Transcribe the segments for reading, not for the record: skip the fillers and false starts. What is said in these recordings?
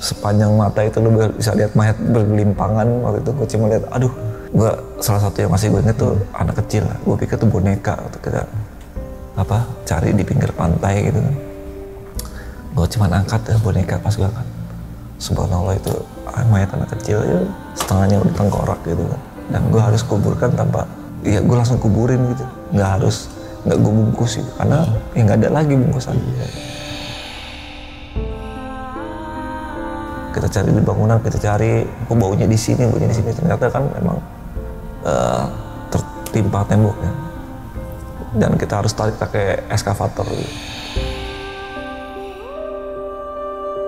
sepanjang mata itu lu bisa lihat mayat bergelimpangan. Waktu itu gue cuma lihat, aduh, gue salah satu yang masih gue inget tuh anak kecil. Gue pikir tuh boneka waktu kita cari di pinggir pantai gitu kan. Gue cuma angkat ya boneka, pas gue angkat, subhanallah itu mayat anak kecil ya, setengahnya udah tengkorak gitu kan. Dan gue harus kuburkan tanpa, ya gue langsung kuburin gitu, nggak gue bungkus gitu, karena ya nggak ada lagi bungkusan. Kita cari di bangunan, kita cari, baunya di sini, ternyata kan memang tertimpa tembok ya. Dan kita harus tarik pakai eskavator gitu.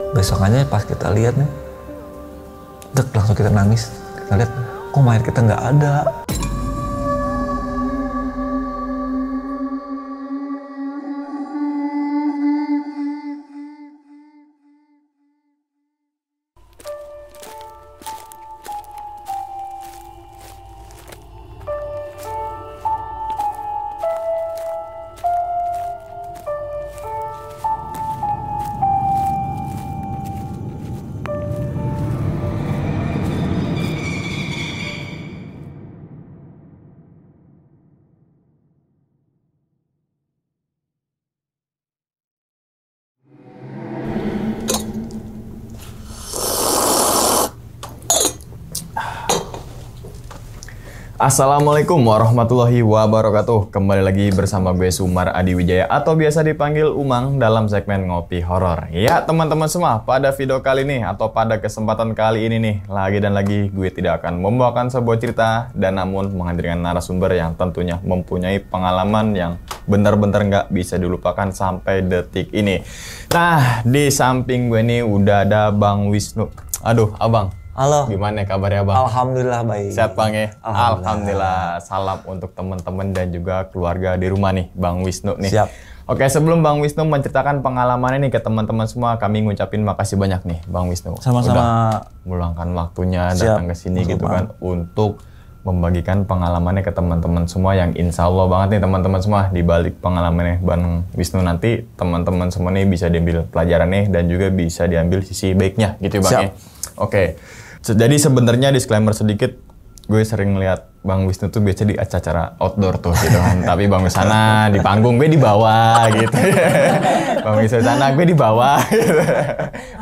Besokannya pas kita lihat nih, langsung kita nangis. Kita lihat, kok mayat kita nggak ada. Assalamualaikum warahmatullahi wabarakatuh. Kembali lagi bersama gue Sumar Adi Wijaya atau biasa dipanggil Umang dalam segmen Ngopi Horor. Ya teman-teman semua, pada video kali ini atau pada kesempatan kali ini nih, lagi gue tidak akan membawakan sebuah cerita dan namun menghadirkan narasumber yang tentunya mempunyai pengalaman yang benar-benar nggak bisa dilupakan sampai detik ini. Nah, di samping gue nih udah ada Bang Wisnu. Aduh, Abang. Halo. Gimana kabarnya Bang? Alhamdulillah baik. Sehat Bang ya? Alhamdulillah. Salam untuk teman-teman dan juga keluarga di rumah nih, Bang Wisnu nih. Siap. Oke, sebelum Bang Wisnu menceritakan pengalamannya nih ke teman-teman semua, kami ngucapin makasih banyak nih Bang Wisnu. Sama-sama. Udah meluangkan waktunya datang ke sini gitu kan untuk membagikan pengalamannya ke teman-teman semua yang insya Allah banget nih teman-teman semua. Di balik pengalamannya Bang Wisnu nanti teman-teman semua nih bisa diambil pelajarannya dan juga bisa diambil sisi baiknya gitu Bang. Siap. Ya. Oke. Jadi sebenarnya disclaimer sedikit, gue sering lihat Bang Wisnu tuh biasa di acara outdoor tuh gitu kan. Tapi Bang Wisnu sana di panggung, gue di bawah gitu. Bang Wisnu sana, gue di bawah gitu.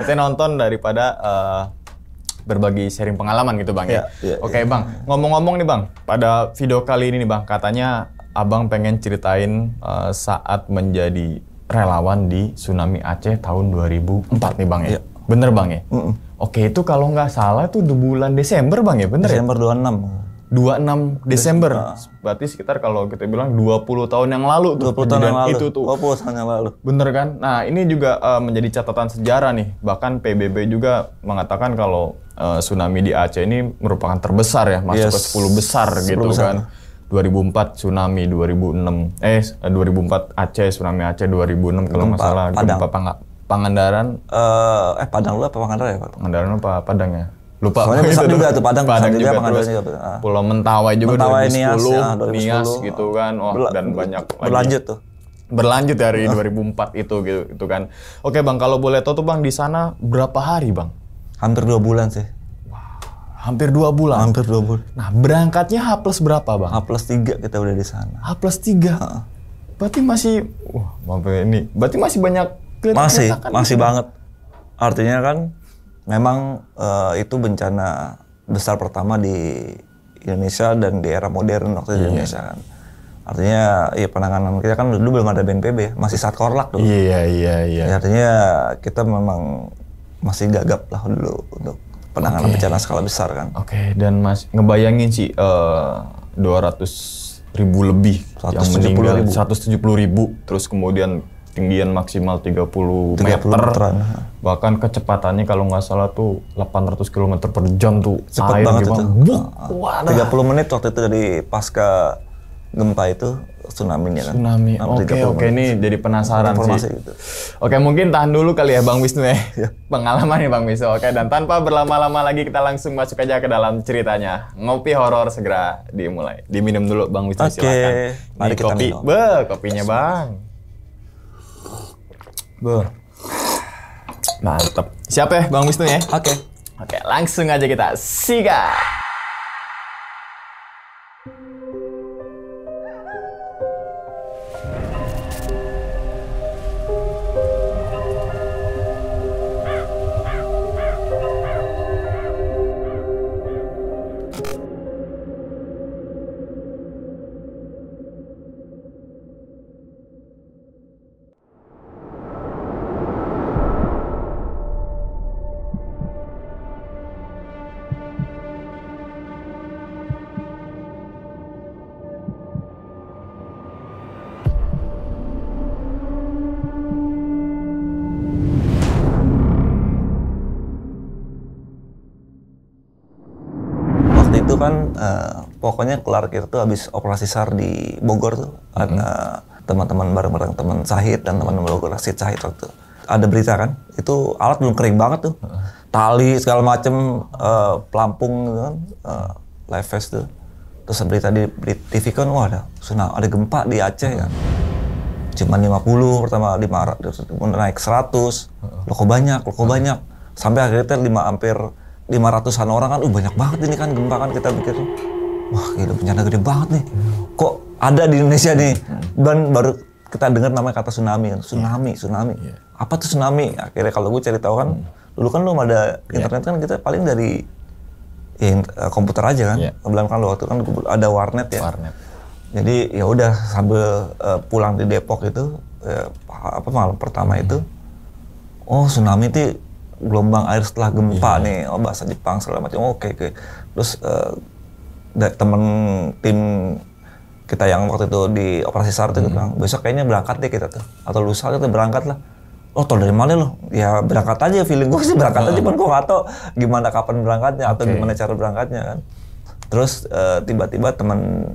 Saya nonton daripada berbagi sharing pengalaman gitu Bang ya. Oke Bang, ngomong-ngomong nih Bang, pada video kali ini nih Bang, katanya Abang pengen ceritain saat menjadi relawan di tsunami Aceh tahun 2004 nih Bang ya. Bener Bang ya? Oke, itu kalau nggak salah itu di bulan Desember Bang ya, bener Desember ya? 26 Desember. Berarti sekitar kalau kita bilang 20 tahun yang lalu tuh. 20 tahun yang lalu. Itu tuh. 20 tahun yang lalu. Bener kan? Nah, ini juga menjadi catatan sejarah nih. Bahkan PBB juga mengatakan kalau tsunami di Aceh ini merupakan terbesar ya, masuk ke 10 besar 10 gitu besar. kan. 2004 tsunami, 2004 Aceh, tsunami Aceh 2006 kalau nggak salah. Gempa Pangandaran, Padang lu apa Pangandaran ya Pak? Pangandaran apa Padang ya? Lupa. Soalnya besar juga tuh Padang juga, Pangandaran juga. Pulau Mentawai juga Mentawai, 2010, Nias gitu kan. Dan banyak berlanjut lagi. tuh. Berlanjut dari 2004 itu gitu kan. Oke Bang, kalau boleh tahu tuh Bang di sana berapa hari Bang? Hampir 2 bulan sih. Hampir 2 bulan. Hampir 2 bulan. Nah, berangkatnya H+ berapa Bang? H+3 kita udah di sana. H+3. Berarti masih berarti masih banyak masih banget. Artinya kan memang itu bencana besar pertama di Indonesia dan di era modern waktu di Indonesia kan. Artinya ya penanganan kita kan dulu belum ada BNPB, masih Satkorlak dulu. Iya. Ya, artinya kita memang masih gagap lah dulu untuk penanganan bencana skala besar kan. Oke, dan Mas ngebayangin sih 200.000 lebih yang meninggal, 170.000, terus kemudian ketinggian maksimal 30 meter. Bahkan kecepatannya kalau nggak salah tuh 800 km per jam tuh. Cepet banget itu. 30 menit waktu itu dari pasca gempa itu tsunami-nya kan. Tsunami. Oke, ini jadi penasaran sih. Gitu. Oke, mungkin tahan dulu kali ya Bang Wisnu ya. Pengalaman nih Bang Wisnu. Oke, dan tanpa berlama-lama lagi kita langsung masuk aja ke dalam ceritanya. Ngopi horor segera dimulai. Diminum dulu Bang Wisnu, silakan. Mari kita kopi. Kopinya Bang. Mantep. Siap ya Bang Wisnu ya? Oke. Oke, langsung aja kita sikat. Itu kan pokoknya kelar kita tuh habis operasi SAR di Bogor tuh ada teman-teman bareng-bareng teman Syahid dan teman-teman Bogor Syahid waktu ada berita kan itu alat belum kering banget tuh tali segala macem pelampung gitu kan live vest tuh terus berita di TV kan wah ada gempa di Aceh kan cuma 50 pertama 500 terus naik 100 loh kok banyak sampai akhirnya hampir 500-an orang kan, banyak banget ini kan gempa kan kita pikir, wah gila bencana gede banget nih, kok ada di Indonesia nih, dan baru kita dengar namanya kata tsunami kan, tsunami, apa tuh tsunami? Akhirnya kalau gue cari tahu kan, dulu kan belum ada internet kan kita paling dari komputer aja kan, kebetulan kan waktu kan ada warnet ya, jadi ya udah sambil pulang di Depok itu, malam pertama itu, oh tsunami itu gelombang air setelah gempa nih, bahasa Jepang segala macam. Oke. Terus temen tim kita yang waktu itu di operasi SAR itu bilang, besok kayaknya berangkat deh kita tuh, atau lusa kita berangkat lah. Oh tau dari mana lo? Ya berangkat aja, feeling gue sih berangkat aja, cuman gue nggak tahu gimana kapan berangkatnya atau gimana cara berangkatnya kan. Terus tiba-tiba teman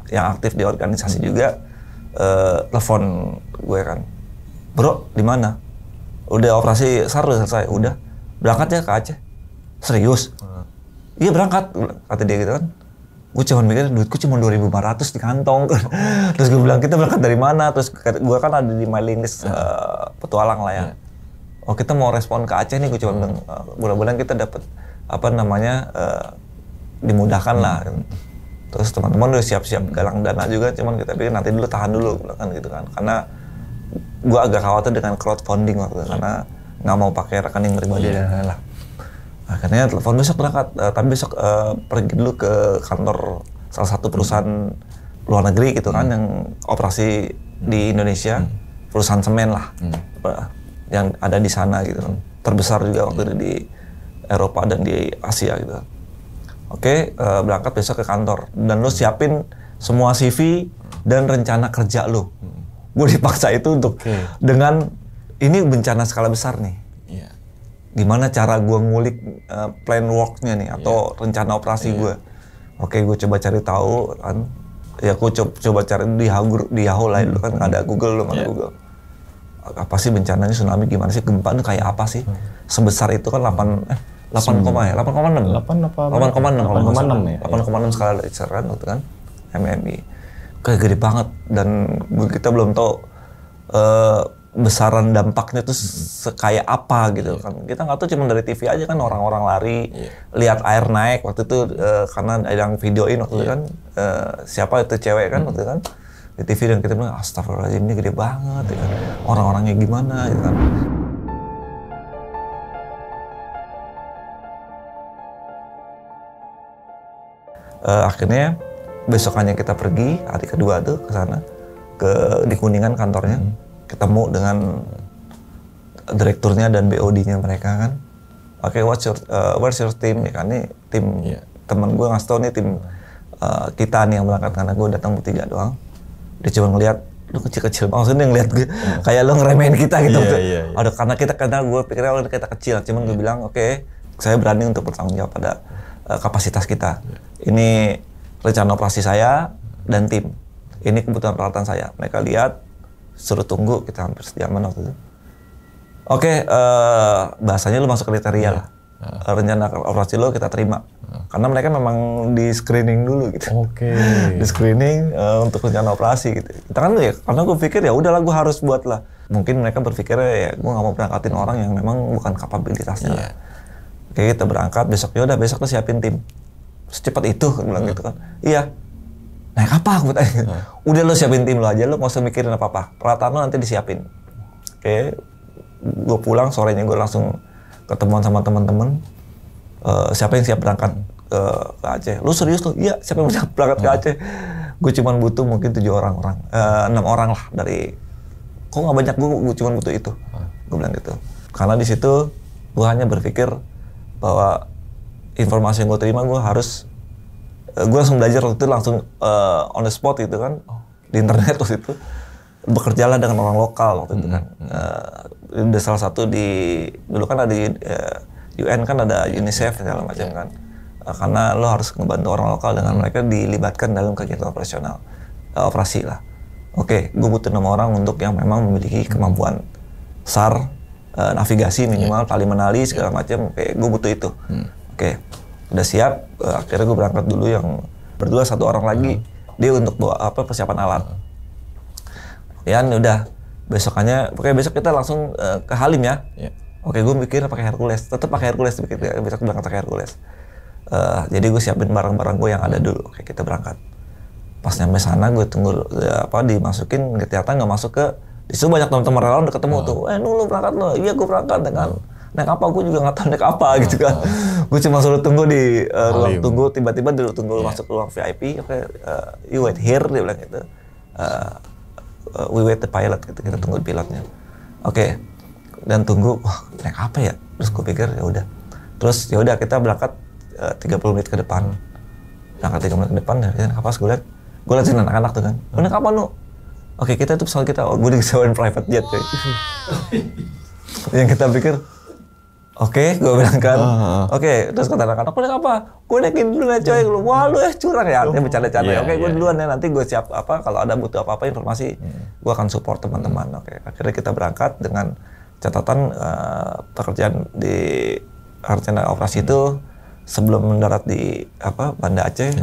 yang aktif di organisasi juga telepon gue kan, bro di mana? Udah operasi SAR udah selesai, udah berangkat ya ke Aceh. Serius? Iya berangkat, kata dia gitu kan. Gue cuma mikir duitku cuma 2.500 di kantong. Terus gue bilang kita berangkat dari mana? Terus gue kan ada di mailing list petualang lah ya. Oh kita mau respon ke Aceh nih, gue cuma bilang mudah-mudahan kita dapat dimudahkan lah. Terus teman-teman udah siap-siap galang dana juga, cuman kita pikir nanti dulu tahan dulu kan gitu kan. Karena gue agak khawatir dengan crowdfunding waktu itu karena nggak mau pakai rekening pribadi dan lain-lain. Akhirnya telepon besok berangkat, tapi besok pergi dulu ke kantor salah satu perusahaan luar negeri gitu kan yang operasi di Indonesia, perusahaan semen lah yang ada di sana gitu kan, terbesar juga waktu itu di Eropa dan di Asia gitu. Oke, berangkat besok ke kantor dan lo siapin semua CV dan rencana kerja lo. Gue dipaksa itu untuk dengan ini bencana skala besar nih. Gimana cara gue ngulik plan work-nya nih atau rencana operasi gue. Oke, gue coba cari tahu kan. Ya gue coba cari di Yahoo lah dulu kan ada Google belum ada Google. Apa sih bencananya tsunami gimana sih gempa itu kayak apa sih? Sebesar itu kan 8,6 skala Richter kan waktu kan MMI. Kayak gede banget dan kita belum tahu besaran dampaknya tuh kayak apa gitu kan. Kita nggak tahu, cuma dari TV aja kan orang-orang lari lihat air naik waktu itu karena ada yang videoin waktu itu kan siapa itu cewek kan waktu itu kan di TV dan kita bilang astagfirullahaladzim ini gede banget ya kan. Orang-orangnya gimana gitu kan. Akhirnya besokannya kita pergi hari kedua tuh ke sana di Kuningan kantornya ketemu dengan direkturnya dan BOD-nya mereka kan. Oke, where's your team ya kan, ini tim teman gue ngasih tau nih tim kita nih yang berangkat karena gue datang bertiga doang. Dia cuma ngeliat lu kecil-kecil, maksudnya ngeliat gue kayak lu ngeremehin kita gitu. Aduh karena gue pikirnya kita kecil, cuman gue bilang oke, saya berani untuk bertanggung jawab pada kapasitas kita. Ini rencana operasi saya dan tim. Ini kebutuhan peralatan saya. Mereka lihat, suruh tunggu, kita hampir sejaman waktu itu. Oke, bahasanya lu masuk kriteria lah. Rencana operasi lo kita terima. Karena mereka memang di screening dulu gitu. Di screening untuk rencana operasi gitu. Kita kan ya, karena gue pikir ya udahlah gue harus buat lah. mungkin mereka berpikirnya ya gue nggak mau berangkatin orang yang memang bukan kapabilitasnya. Iya. Oke, kita berangkat besok, ya udah besok tuh siapin tim. Secepat itu kan bilang gitu kan. Iya. Naik apa aku tanya. Udah lo siapin tim lo aja, lo nggak usah mikirin apa-apa. Peralatan lo nanti disiapin. Oke, gue pulang sorenya gue langsung ketemuan sama teman-teman. Siapa yang siap berangkat ke Aceh? Lu serius lo? Iya, siapa yang siap berangkat ke Aceh? Gue cuma butuh mungkin 6 orang lah dari. Kok nggak banyak, gue cuma butuh itu. Gue bilang gitu. Karena di situ gue hanya berpikir bahwa informasi yang gue terima gue langsung belajar waktu itu langsung on the spot gitu kan di internet waktu itu bekerjalah dengan orang lokal waktu itu kan. Udah salah satu dulu kan ada UN kan ada UNICEF segala macam kan. Karena lo harus ngebantu orang lokal dengan mereka dilibatkan dalam kegiatan operasional operasi lah. Oke, gue butuh 6 orang untuk yang memang memiliki kemampuan SAR, navigasi minimal, tali menali segala macam. Oke, gue butuh itu. Oke, udah siap. Akhirnya gue berangkat dulu yang berdua, 1 orang lagi dia untuk bawa persiapan alat. Ya udah besokannya, pokoknya besok kita langsung ke Halim ya. Oke, gue mikir pakai Hercules, tetap pakai Hercules besok berangkat pakai Hercules. Jadi gue siapin barang-barang gue yang ada dulu. Oke, kita berangkat. Pas nyampe sana gue tunggu dimasukin, ternyata nggak masuk ke. Di situ banyak teman-teman relawan udah ketemu tuh. Lu berangkat lo? Iya gue berangkat dengan naik apa? Gue juga nggak tahu naik apa gitu kan. Gue cuma suruh tunggu di ruang tunggu. Tiba-tiba dulu tunggu masuk ruang VIP. Oke, you wait here dia bilang gitu. We wait the pilot gitu. Kita tunggu pilotnya. Oke. Dan tunggu, wah naik apa ya? Terus gue pikir ya udah. Terus ya udah kita berangkat 30 menit ke depan. Berangkat 30 menit ke depan dan pas gue liatin anak-anak tuh kan. Naik apa lu? Oke, kita itu pesawat kita, gue disewain private jet coy. Yang kita pikir, oke, gue bilang kan, oke, terus kata anak-anak, naik apa? Gue naikin dulu ya coy, wah lu curang ya, artinya bercanda-canda. Oke, gue duluan ya, nanti gue siap kalau ada butuh apa-apa informasi, gue akan support teman-teman. Oke, akhirnya kita berangkat dengan catatan pekerjaan di rencana operasi itu sebelum mendarat di Banda Aceh,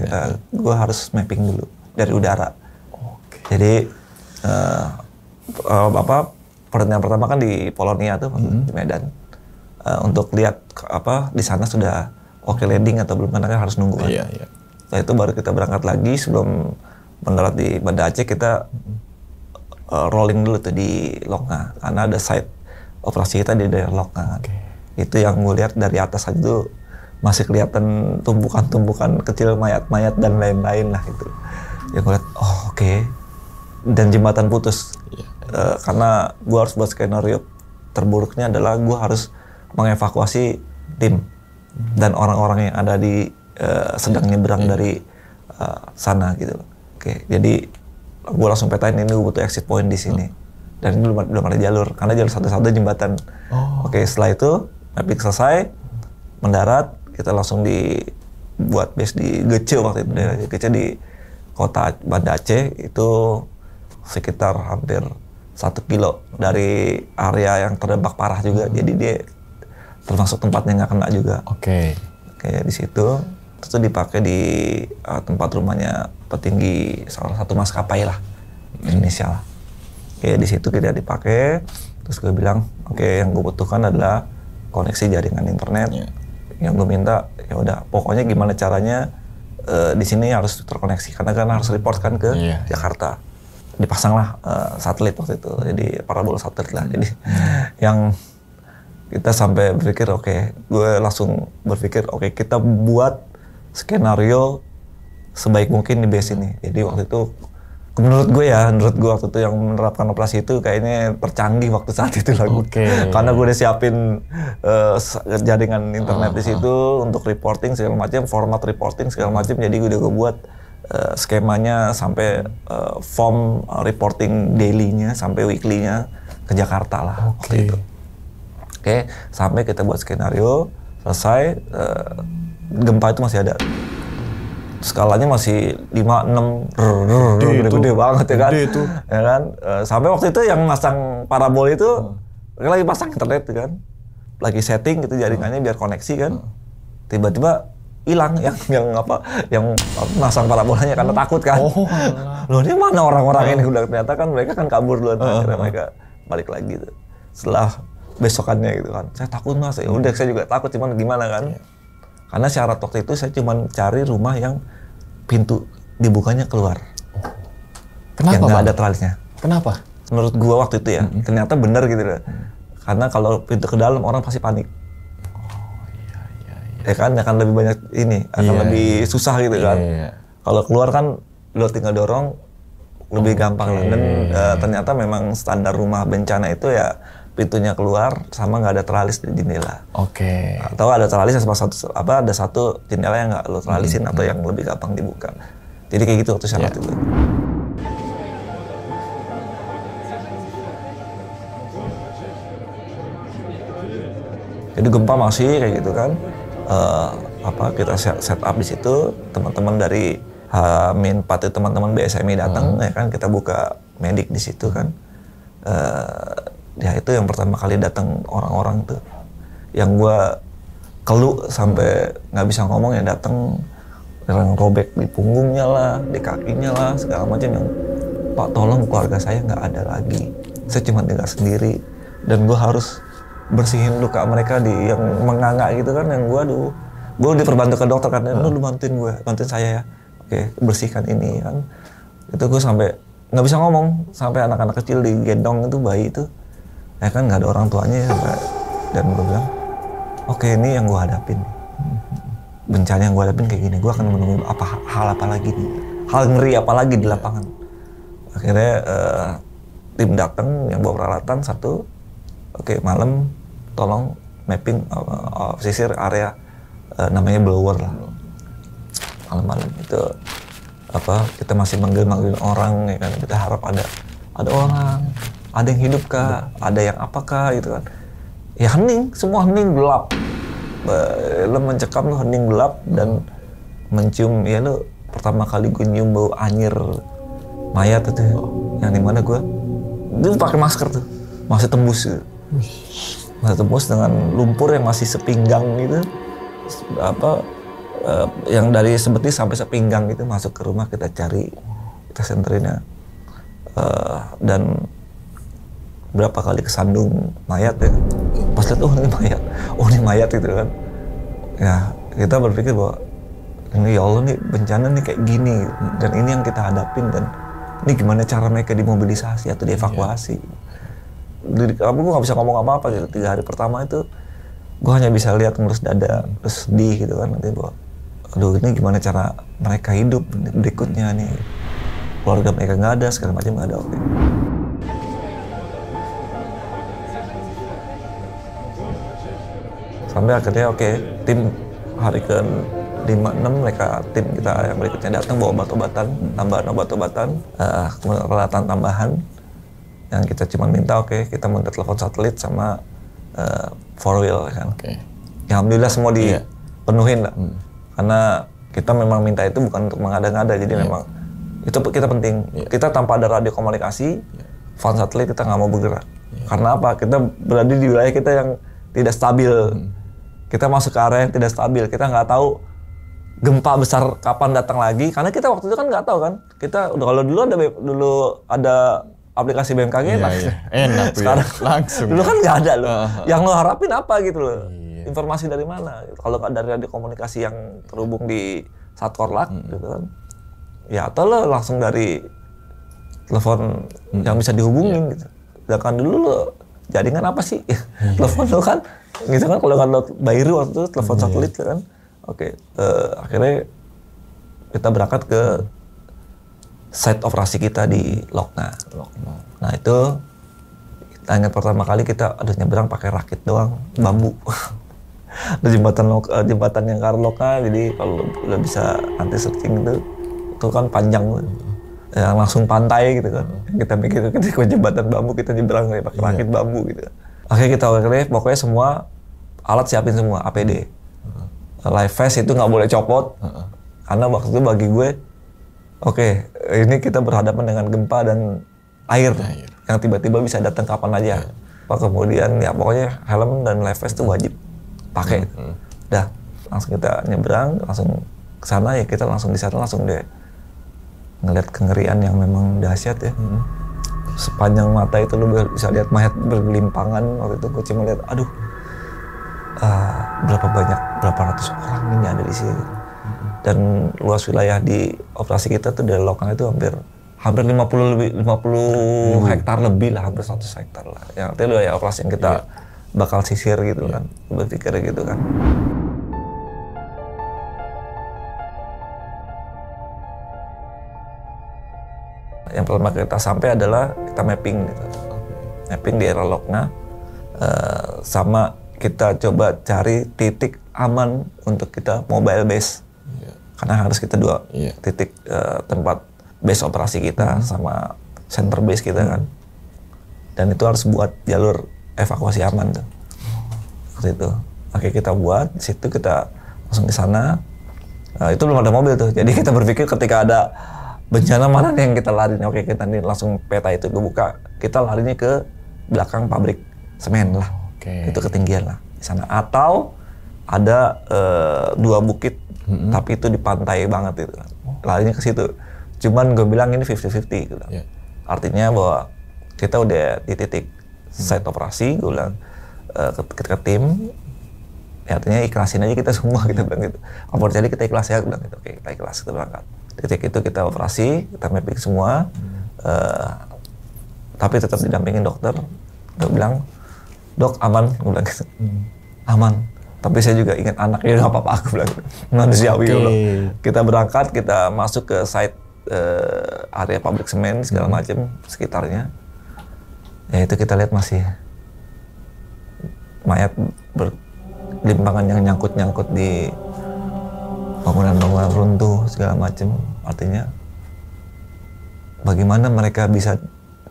gue harus mapping dulu dari udara. Jadi pertandingan pertama kan di Polonia tuh di Medan untuk lihat di sana sudah oke landing atau belum, karena kan harus nunggu kan. Setelah itu baru kita berangkat lagi. Sebelum mendarat di Banda Aceh kita rolling dulu tuh di Lokna karena ada site operasi kita di daerah Lokna. Itu yang gue lihat dari atas aja tuh masih kelihatan tumpukan-tumpukan kecil mayat-mayat dan lain-lain lah itu. Ya gue lihat dan jembatan putus. Karena gue harus buat skenario terburuknya adalah gue harus mengevakuasi tim dan orang-orang yang ada di sedang nyebrang dari sana gitu. Jadi gue langsung petain ini gue butuh exit point di sini. Dan ini belum ada jalur karena jalur satu-satu jembatan. Setelah itu mapping selesai, mendarat, kita langsung dibuat base di Gece waktu itu. Daerah Gece di kota Banda Aceh itu sekitar hampir 1 kilo dari area yang terdampak parah juga. Jadi dia termasuk tempatnya nggak kena juga. Di situ terus dipakai di tempat rumahnya petinggi salah satu maskapai lah Indonesia lah. Di situ kita dipakai. Terus gue bilang, yang gue butuhkan adalah koneksi jaringan internet. Yang gue minta ya udah pokoknya gimana caranya di sini harus terkoneksi karena kan harus report kan ke Jakarta. Dipasanglah satelit waktu itu, jadi parabola satelit lah. Jadi yang kita sampai berpikir gue langsung berpikir kita buat skenario sebaik mungkin di base ini. Jadi waktu itu menurut gue waktu itu yang menerapkan operasi itu kayaknya tercanggih waktu saat itu lah. Karena gue udah siapin jaringan internet di situ untuk reporting segala macam, format reporting segala macam. Jadi gue buat skemanya sampai form reporting daily-nya sampai weekly-nya ke Jakarta lah waktu itu. Sampai kita buat skenario selesai, gempa itu masih ada. Skalanya masih 5, 6, gede banget ya kan. Ya kan? Sampai waktu itu yang masang parabol itu lagi pasang internet kan. Lagi setting gitu jaringannya biar koneksi kan. Tiba-tiba hilang yang masang parabolanya karena takut kan. Loh ini mana orang-orang ini udah ternyata kan mereka kan kabur duluan. Akhirnya mereka balik lagi tuh. Setelah besokannya gitu kan, saya takut mas, ya udah saya juga takut, cuman gimana kan? Karena syarat waktu itu saya cuman cari rumah yang pintu dibukanya keluar, Kenapa, yang nggak Bang? ada tralisnya. Kenapa? Menurut gua waktu itu ya, ternyata benar gitu loh. Karena kalau pintu ke dalam orang pasti panik. Ya kan akan lebih banyak ini, akan lebih susah gitu kan. Kalau keluar kan lo tinggal dorong lebih gampang lah. Dan ternyata memang standar rumah bencana itu ya pintunya keluar sama nggak ada teralis di jendela. Atau ada teralis sama ada satu jendela yang nggak lo teralisin atau yang lebih gampang dibuka. Jadi kayak gitu waktu syarat itu. Jadi gempa masih kayak gitu kan. Kita set up di situ, teman-teman dari H-4 itu teman-teman BSMI datang ya kan, kita buka medik di situ kan. Ya itu yang pertama kali datang orang-orang tuh, yang gua keluh sampai nggak bisa ngomong, ya datang yang robek di punggungnya lah, di kakinya lah, segala macam, yang Pak tolong keluarga saya nggak ada lagi, saya cuma tinggal sendiri dan gua harus bersihin luka mereka yang menganga gitu kan, yang gue diperbantu ke dokter kan, lu bantuin saya ya, oke bersihkan ini kan, itu gue sampai nggak bisa ngomong, sampai anak-anak kecil digendong itu, bayi itu, ya kan nggak ada orang tuanya ya, dan gue bilang, oke ini yang gue hadapin, bencana yang gue hadapin kayak gini, gue akan menunggu hal apa lagi nih, hal ngeri apa lagi di lapangan. Akhirnya tim datang yang bawa peralatan satu. Oke, malam tolong mapping sisir area namanya blower lah. Malam-malam itu kita masih manggil orang ya kan, kita harap ada orang, ada yang hidup kah, ada yang apakah gitu kan. Ya hening, semua hening, gelap. Lo mencekam, lo hening, gelap, dan mencium, ya lo pertama kali gue nyium bau anyir mayat itu, yang dimana gue pakai masker tuh, masih tembus gitu. Masih tembus dengan lumpur yang masih sepinggang gitu, yang dari sebetis sampai sepinggang gitu, masuk ke rumah, kita cari, kita senterin ya, dan berapa kali kesandung mayat ya, pas lihat ini mayat gitu kan, ya kita berpikir bahwa ini ya Allah nih bencana nih kayak gini, dan ini yang kita hadapin, dan ini gimana cara mereka dimobilisasi atau dievakuasi. Gue nggak bisa ngomong apa-apa gitu. 3 hari pertama itu gue hanya bisa lihat ngelus dada, terus sedih gitu kan, nanti bahwa aduh ini gimana cara mereka hidup berikutnya nih, keluarga mereka nggak ada, segala macam nggak ada. Sampai akhirnya tim hari ke 5-6 mereka, tim kita yang berikutnya datang bawa obat-obatan, tambahan obat-obatan, peralatan tambahan. Yang kita cuma minta kita minta telepon satelit sama 4-wheel kan. Ya, alhamdulillah semua dipenuhin lah. Karena kita memang minta itu bukan untuk mengada-ngada, jadi memang itu kita penting. Kita tanpa ada radio komunikasi, phone satelit kita nggak mau bergerak. Karena apa? Kita berada di wilayah kita yang tidak stabil. Kita masuk ke area yang tidak stabil. Kita nggak tahu gempa besar kapan datang lagi. Karena kita waktu itu kan nggak tahu kan. Kita kalau dulu ada aplikasi BMKG enak sekarang langsung dulu kan nggak ada loh. Yang lo harapin apa gitu loh, informasi dari mana? Kalau dari radio komunikasi yang terhubung di Satkorlak gitu kan, ya atau lo langsung dari telepon yang bisa dihubungin gitu. Sedangkan dulu lo jaringan apa sih? Telepon lo kan gitu kan, kalau kan Bairu waktu itu telepon satelit kan. Akhirnya kita berangkat ke site operasi kita di Lokna. Nah itu kita ingat pertama kali kita nyebrang pakai rakit doang, bambu. Ada jembatan yang ke arah Lokna, jadi kalau udah bisa nanti searching itu kan panjang, yang langsung pantai gitu kan. Kita mikir ketika jembatan bambu kita nyebrang pakai rakit bambu gitu. Akhirnya kita pokoknya semua alat siapin semua, APD, life vest itu nggak boleh copot, karena waktu itu bagi gue ini kita berhadapan dengan gempa dan air yang tiba-tiba bisa datang kapan aja. Kemudian ya pokoknya helm dan life vest itu wajib pakai. Dah, langsung kita nyebrang, langsung ke sana, ya kita langsung di sana langsung deh ngeliat kengerian yang memang dahsyat ya. sepanjang mata itu lu bisa lihat mayat bergelimpangan. Waktu itu gue cuma lihat, aduh, berapa ratus orang ini ada di sini. Dan luas wilayah di operasi kita tuh dari lokal itu hampir 50 hektar lebih lah, hampir 100 hektar lah. Yang artinya wilayah operasi yang kita bakal sisir gitu kan, berpikir gitu kan. Yang pertama kita sampai adalah kita mapping gitu. Mapping di area Lokna, sama kita coba cari titik aman untuk kita mobile base. Karena harus kita dua titik tempat base operasi kita sama center base kita kan. Dan itu harus buat jalur evakuasi aman tuh. Seperti itu. Oke, kita buat, di situ kita langsung ke sana. Itu belum ada mobil tuh. Jadi kita berpikir ketika ada bencana mana nih yang kita lari. Oke, kita nih langsung peta itu kebuka. Kita larinya ke belakang pabrik semen lah. Itu ketinggian lah di sana. Atau ada 2 bukit, tapi itu di pantai banget itu. Larinya ke situ. Cuman gue bilang ini 50-50 gitu. Artinya bahwa kita udah di titik site operasi, gue bilang ke tim, ya artinya ikhlasin aja kita semua, kita bilang gitu. Jadi kita ikhlas ya, bilang gitu. Oke, kita ikhlas, kita berangkat. Titik itu kita operasi, kita mapping semua, tapi tetap didampingin dokter. Gue bilang, dok aman, gue bilang gitu. Aman. Tapi saya juga ingat anaknya, nggak apa-apa, aku bilang gitu. Manusiawi loh. Kita berangkat, kita masuk ke site area pabrik semen segala macam sekitarnya. Ya itu kita lihat masih mayat berlimpangan yang nyangkut-nyangkut di bangunan-bangunan runtuh segala macam. Artinya bagaimana mereka bisa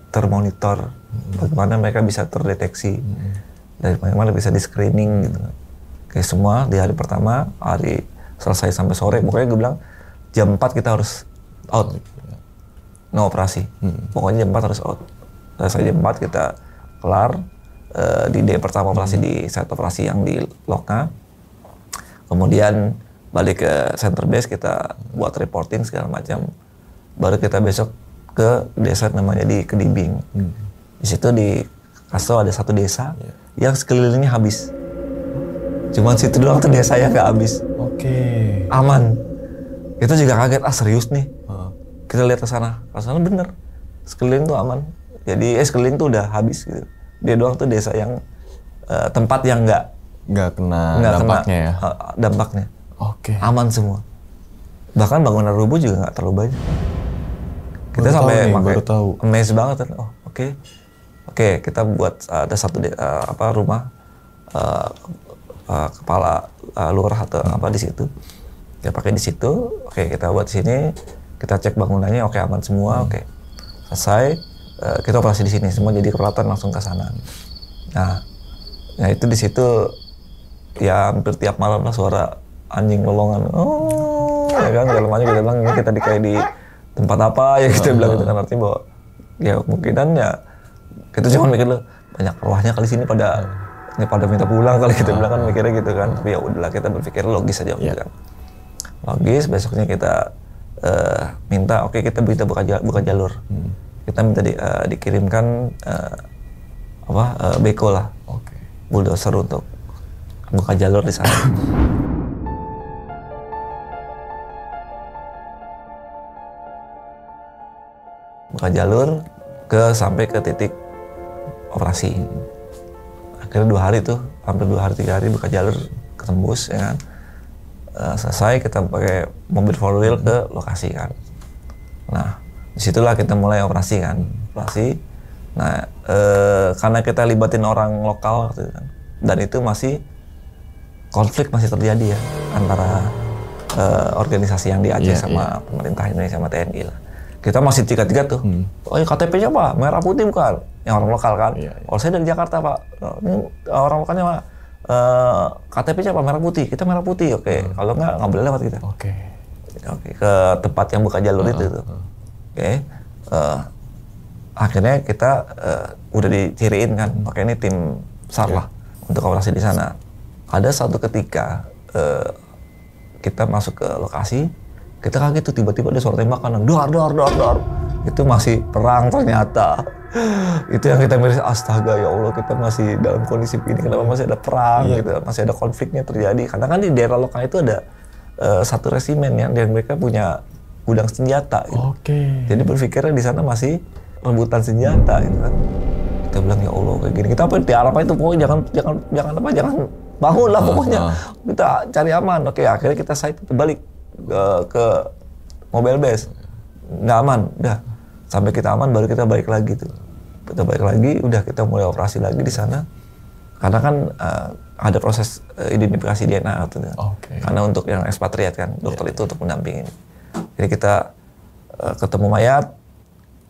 termonitor, bagaimana mereka bisa terdeteksi, dan bagaimana bisa di screening gitu. Kayak semua di hari pertama, hari selesai sampai sore, pokoknya gue bilang jam 4 kita harus out, no operasi. Pokoknya jam 4 harus out. Selesai jam 4 kita kelar di day pertama operasi di site operasi yang di Lokna. Kemudian balik ke center base, kita buat reporting segala macam. Baru kita besok ke desa namanya di Kedibing. Di situ di Kasto ada satu desa yang sekelilingnya habis. Cuman situ doang tuh desa yang nggak habis. Aman. Kita juga kaget, serius nih. Kita lihat ke sana bener. Sekeliling tuh aman. Jadi sekeliling tuh udah habis gitu. Dia doang tuh desa yang tempat yang nggak kena dampaknya ya. Dampaknya. Aman semua. Bahkan bangunan rubuh juga nggak terlalu banyak. Kita sampai amazed banget kan. Oke, kita buat ada satu rumah kepala lurah atau apa di situ. Kita pakai di situ. Oke, kita buat di sini. Kita cek bangunannya, oke aman semua. Oke, selesai. Kita operasi di sini. Semua jadi peralatan langsung ke sana. Nah, itu di situ ya hampir tiap malam lah suara anjing lolongan. Ya kan, dalamnya kita bilang ini kita kayak di tempat apa ya kita bilang itu kan, artinya bahwa ya kemungkinan ya kita cuma mikir loh banyak arwahnya kali sini pada minta pulang kali kita bilang kan, mikirnya gitu kan. Tapi ya udahlah, kita berpikir logis aja kan. Logis. Besoknya kita minta kita buka jalur. Kita minta dikirimkan beko lah, bulldozer untuk buka jalur di sana. Buka jalur sampai ke titik operasi. Akhirnya 2 hari tuh, hampir 2 hari 3 hari buka jalur ketembus ya kan. Selesai kita pakai mobil 4-wheel ke lokasi kan. Nah, disitulah kita mulai operasi kan. Nah, karena kita libatin orang lokal gitu kan, dan itu konflik masih terjadi ya antara organisasi yang di Aceh sama pemerintah Indonesia sama TNI lah. Kita masih tiga-tiga tuh. KTP-nya apa? Merah putih bukan? Yang orang lokal kan. Saya dari Jakarta Pak. Ini orang lokalnya Pak. KTP-nya apa? Merah putih. Kita merah putih. Oke. Kalau nggak boleh lewat kita. Oke. Ke tempat yang buka jalur itu tuh. Akhirnya kita udah diciriin kan. Oke, ini tim SAR lah untuk operasi di sana. Ada satu ketika kita masuk ke lokasi. Kita kaget tuh tiba-tiba ada suara tembakan, dor. Itu masih perang ternyata. Itu yang kita miris, astaga ya Allah, kita masih dalam kondisi begini, kenapa masih ada perang gitu, masih ada konfliknya terjadi. Karena kan di daerah lokal itu ada satu resimen ya, dan mereka punya gudang senjata gitu. Jadi berpikirnya di sana masih rebutan senjata gitu kan. Kita bilang ya Allah kayak gini, kita apa diarap itu pokoknya jangan bangun lah pokoknya. Kita cari aman. Oke, akhirnya kita balik ke mobile base. Nggak aman, udah. Sampai kita aman baru kita balik lagi tuh. Kita balik lagi, udah kita mulai operasi lagi di sana. Karena kan ada proses identifikasi DNA gitu. Karena untuk yang ekspatriat kan, dokter itu untuk mendampingin. Jadi kita ketemu mayat.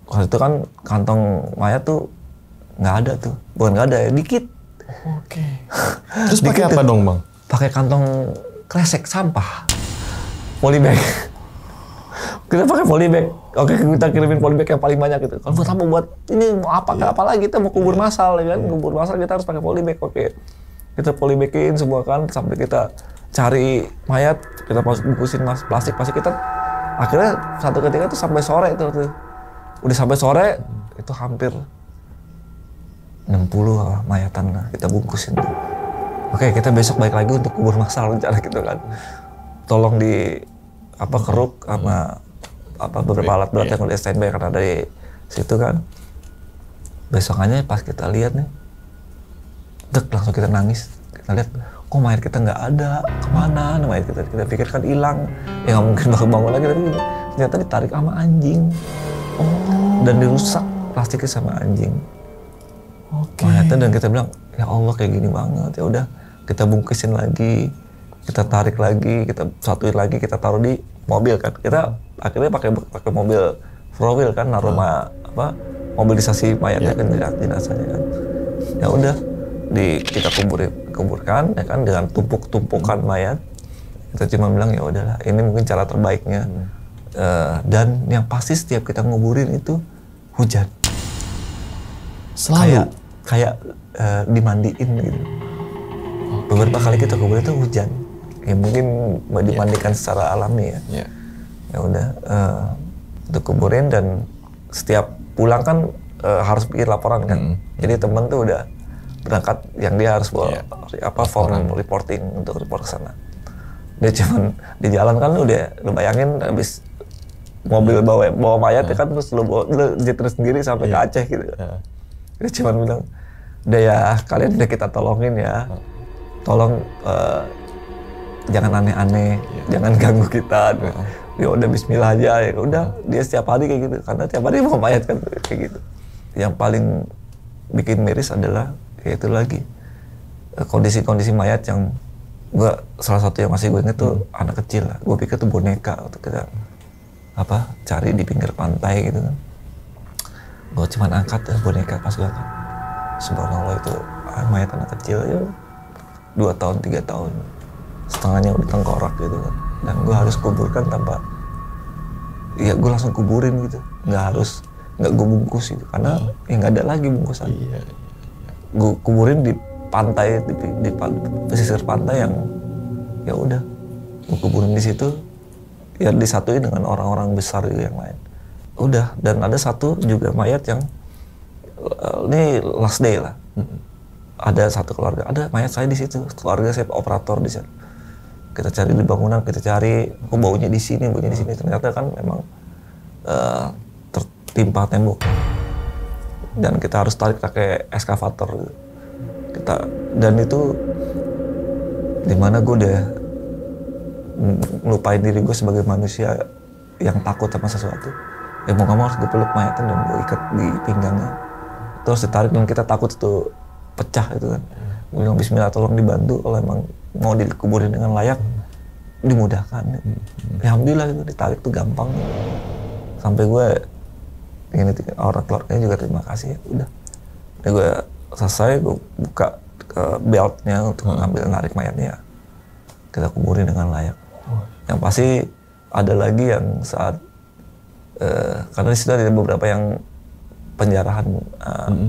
Waktu itu kan kantong mayat tuh nggak ada tuh, bukan nggak ada ya, dikit. Terus pakai apa dong bang? Pakai kantong kresek sampah, polybag. Kita pakai polybag. Oke, kita kirimin polybag yang paling banyak gitu. Kalau buat apa? Buat ini mau apa lagi? Kita mau kubur massal ya kan? Kubur massal kita harus pakai polybag. Oke, kita polybagin semua kan sampai kita cari mayat, kita bungkusin plastik kita. Akhirnya satu ketika tuh sampai sore itu tuh. Udah sampai sore itu hampir 60 mayatan lah kita bungkusin tuh. Oke, kita besok balik lagi untuk kubur massal rencana gitu kan. Tolong di keruk sama beberapa alat berat yang udah standby karena dari situ kan. Besokannya pas kita lihat nih, langsung kita nangis. Kita lihat, kok mayat kita nggak ada, kemana mayat kita? Kita pikir kan hilang, ya nggak mungkin bangun lagi, tapi ternyata ditarik sama anjing. Dan dirusak plastiknya sama anjing. Mayatnya, dan kita bilang, ya Allah kayak gini banget. Ya udah, kita bungkusin lagi, kita tarik lagi, kita satuin lagi, kita taruh di mobil kan. Kita akhirnya pakai mobil four wheel kan, naruh mobilisasi mayatnya kan jenazahnya kan. Ya udah, kita kuburkan ya kan dengan tumpuk-tumpukan mayat. Kita cuma bilang ya udahlah, ini mungkin cara terbaiknya. Dan yang pasti setiap kita nguburin itu hujan. Selalu? Kayak dimandiin gitu. Beberapa kali kita kuburin itu hujan. Ya mungkin dimandikan secara alami ya. Ya udah, untuk kuburin, dan setiap pulang kan harus bikin laporan kan. Jadi temen tuh udah berangkat yang dia harus bawa form reporting untuk report ke sana. Dia cuman di jalan kan udah, lu bayangin habis mobil bawa mayat ya kan, terus lu jeter sendiri sampai ke Aceh gitu. Dia cuman bilang, udah ya kalian udah kita tolongin ya, tolong jangan aneh-aneh, jangan ganggu kita. Ya udah bismillah aja, ya udah. Dia setiap hari kayak gitu, karena tiap hari mau mayat kan kayak gitu. Yang paling bikin miris adalah ya itu lagi, kondisi mayat yang salah satu yang masih gue inget tuh anak kecil lah. Gue pikir tuh boneka waktu kita cari di pinggir pantai gitu kan. Gue cuman angkat boneka, pas gue angkat, subhanallah itu mayat anak kecil ya 2 tahun 3 tahun, setengahnya udah tengkorak gitu kan. Dan gue harus kuburkan tanpa, ya gue langsung kuburin gitu, nggak gue bungkus gitu, karena ya nggak ada lagi bungkusan. Gue kuburin di pantai, di pesisir pantai yang ya udah gue kuburin di situ, ya disatuin dengan orang-orang besar juga yang lain. Udah, dan ada satu juga mayat yang ini last day lah. Ada satu keluarga, ada mayat saya di situ, keluarga saya operator di sana. Kita cari di bangunan, kita cari, baunya di sini. Ternyata kan memang tertimpa tembok. Dan kita harus tarik pakai eskavator gitu. Dan itu dimana gue udah ngelupain diri gue sebagai manusia yang takut sama sesuatu. Ya mau gak mau harus gue peluk mayatnya dan gue ikat di pinggangnya. Terus ditarik, dan kita takut itu pecah gitu kan. Gue bilang bismillah, tolong dibantu, kalau emang mau dikuburin dengan layak dimudahkan. Ya, alhamdulillah itu ditarik tuh gampang. Sampai gue orang keluarganya juga terima kasih ya. Udah. Dan gue selesai, gue buka beltnya untuk ngambil narik mayatnya. Kita kuburin dengan layak. Yang pasti ada lagi yang saat karena di situ ada beberapa yang penjarahan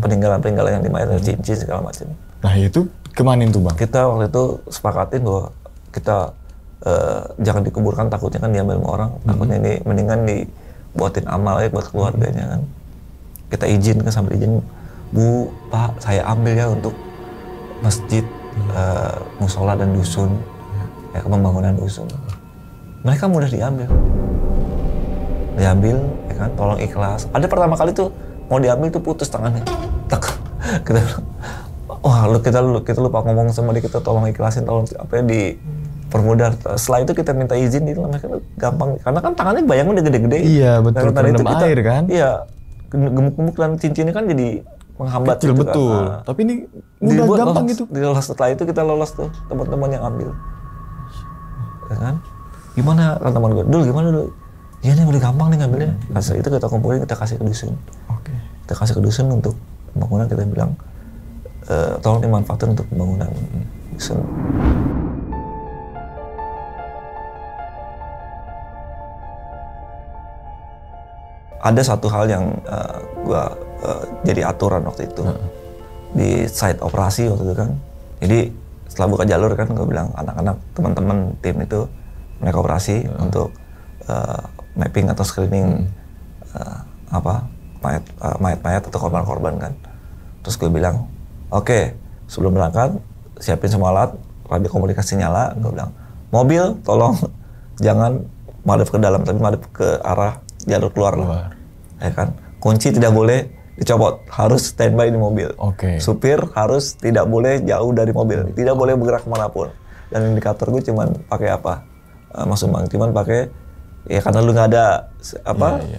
peninggalan yang di mayat, cincin segala macam. Nah itu kemana tuh bang? Kita waktu itu sepakatin bahwa kita jangan dikuburkan, takutnya kan diambil sama orang. Takutnya ini mendingan dibuatin amal ya buat keluarganya kan. kita izin kan, sambil izin, Bu, Pak, saya ambil ya untuk masjid, musola dan dusun, ya pembangunan dusun. Mereka mudah diambil, ya kan, tolong ikhlas. Ada pertama kali tuh mau diambil tuh putus tangannya, tak, kita bilang, wah kita lupa ngomong sama dia, kita tolong ikhlasin, tolong apa ya dipermudah. Setelah itu kita minta izin, itu mereka gampang, karena kan tangannya bayangnya udah gede-gede. Iya betul, terendam air kan. Iya, gemuk-gemuk dan cincinnya kan jadi menghambat kecil gitu betul. Kan. Tapi ini mudah gampang gitu. Setelah itu kita lolos tuh, teman-teman yang ambil. Ya kan? Gimana kan teman gue? Dul gimana dulu? Ya ini udah gampang nih ngambilnya. Setelah itu kita kumpulin, kita kasih ke dusun. Oke. Kita kasih ke dusun untuk pembangunan, kita bilang tolong dimanfaatkan untuk pembangunan dusun. Ada satu hal yang gua jadi aturan waktu itu di site operasi waktu itu kan. Jadi setelah buka jalur kan, gua bilang anak-anak teman-teman tim itu mereka operasi untuk mapping atau screening mayat-mayat atau korban-korban kan. Terus gue bilang, oke, sebelum berangkat siapin semua alat, radio komunikasi nyala. Gue bilang, mobil tolong jangan madep ke dalam, tapi madep ke arah jalur keluar. Ya kan, kunci tidak boleh dicopot, harus standby di mobil. Supir harus tidak boleh jauh dari mobil, tidak boleh bergerak kemanapun. Dan indikator gue cuman pakai apa? Mas Umang, cuman pakai ya karena lu nggak ada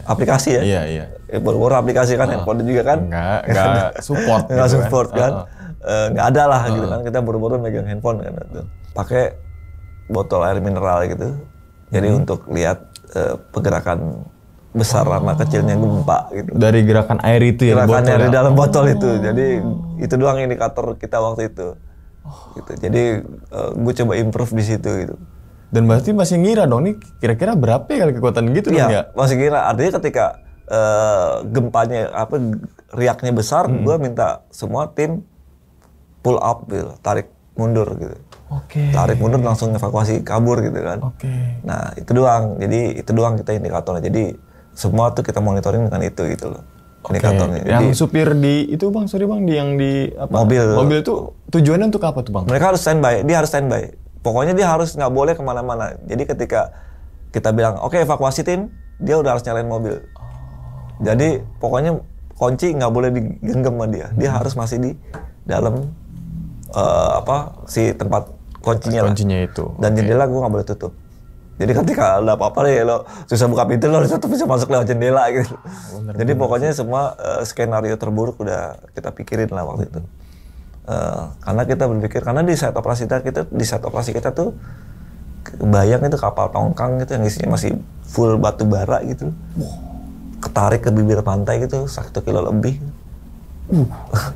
aplikasi ya. Baru-baru aplikasi kan, handphone juga kan. Nggak support. Nggak support kan. Nggak ada lah gitu kan. Kita baru-baru megang handphone kan. Pakai botol air mineral gitu. Jadi untuk lihat pergerakan besar sama kecilnya gempa gitu. Dari gerakan air itu ya? Gerakan air di dalam botol itu. Jadi itu doang indikator kita waktu itu. Gitu. Jadi gue coba improve di situ gitu. Dan berarti masih ngira dong, nih kira-kira berapa ya kekuatan gitu dong ya? Masih ngira. Artinya ketika gempanya riaknya besar, gue minta semua tim pull up gitu, tarik mundur gitu. Tarik mundur langsung evakuasi kabur gitu kan. Nah itu doang. Jadi itu doang kita indikatornya. Jadi semua tuh kita monitoring dengan itu gitu loh. Indikatornya. Yang Jadi, supir di itu bang, sorry bang, yang di apa? Mobil tuh tujuannya untuk apa tuh bang? Mereka harus standby. Dia harus standby. Pokoknya dia harus nggak boleh kemana-mana. Jadi ketika kita bilang, oke, evakuasi tim, dia udah harus nyalain mobil. Jadi pokoknya kunci nggak boleh digenggam sama dia. Dia harus masih di dalam si tempat kuncinya itu. Dan jendela gue nggak boleh tutup. Jadi ketika ada apa-apa nih, lo susah buka pintu, lo harus tutup, bisa masuk lewat jendela gitu. Jadi pokoknya semua skenario terburuk udah kita pikirin lah waktu itu. Karena kita berpikir, karena di saat operasi kita tuh bayang itu kapal tongkang gitu yang isinya masih full batu bara gitu, ketarik ke bibir pantai gitu 1 kilo lebih.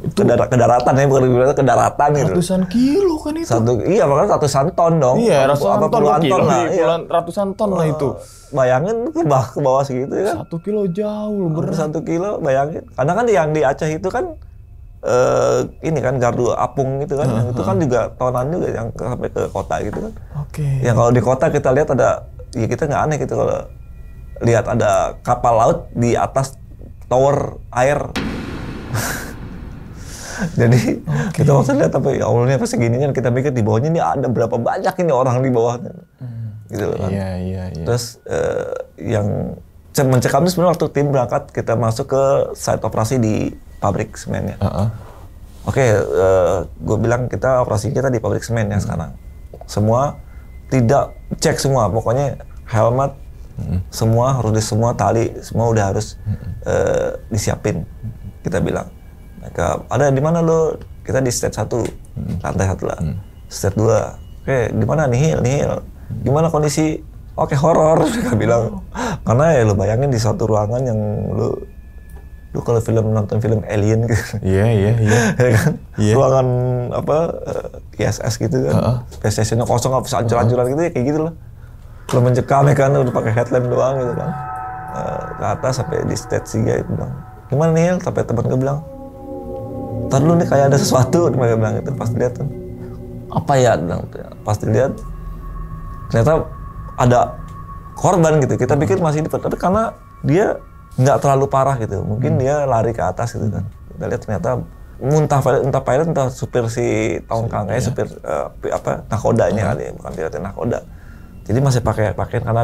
Itu ke daratan ya, bukan ke daratan gitu. Ratusan kilo kan itu? Iya, makanya ratusan ton dong. Iya, ratusan ton, ratusan ton lah itu. Bayangin ke bawah segitu ya kan? 1 kilo jauh bener. 1 kilo, bayangin. Karena kan yang di Aceh itu kan ini kan gardu apung gitu kan, yang itu kan juga tonan juga yang sampai ke kota gitu kan. Yang kalau di kota kita lihat ada, ya kita nggak aneh gitu kalau lihat ada kapal laut di atas tower air. Jadi kita waktu lihat apa ya Allah ini apa segininya, kita pikir di bawahnya ini ada berapa banyak ini orang di bawahnya, gitu kan. Iya. Terus yang mencekam itu sebenarnya waktu tim berangkat kita masuk ke site operasi di pabrik semennya. Gue bilang kita operasi kita di pabrik semen yang sekarang. Semua tidak cek semua, pokoknya helmet semua harus semua tali semua udah harus disiapin. Kita bilang, mereka ada di mana lo? Kita di stage 1, lantai 1 lah. Stage 2, di mana nihil. Gimana kondisi? Horor, mereka bilang. Karena ya lo bayangin di suatu ruangan yang lo kalau nonton film Alien gitu. Iya. Ya kan? Ruangan ISS gitu kan. Space station-nya kosong, hancur-hancuran gitu ya, kayak gitu loh. Lo mencekam ya kan, udah pakai headlamp doang gitu kan. Ke atas sampai di stage 3 itu bilang, gimana nih? Sampai teman gue bilang, ntar dulu nih kayak ada sesuatu, mereka bilang gitu. Pas dilihat tuh, apa ya? Pas dilihat, ternyata ada korban gitu. Kita pikir masih hidup, tapi karena dia nggak terlalu parah gitu. Mungkin dia lari ke atas gitu kan. Kita lihat ternyata entah pilot entah supir si tongkang supir nakodanya kali, bukan pilotnya nakoda. Jadi masih pakai pakaian karena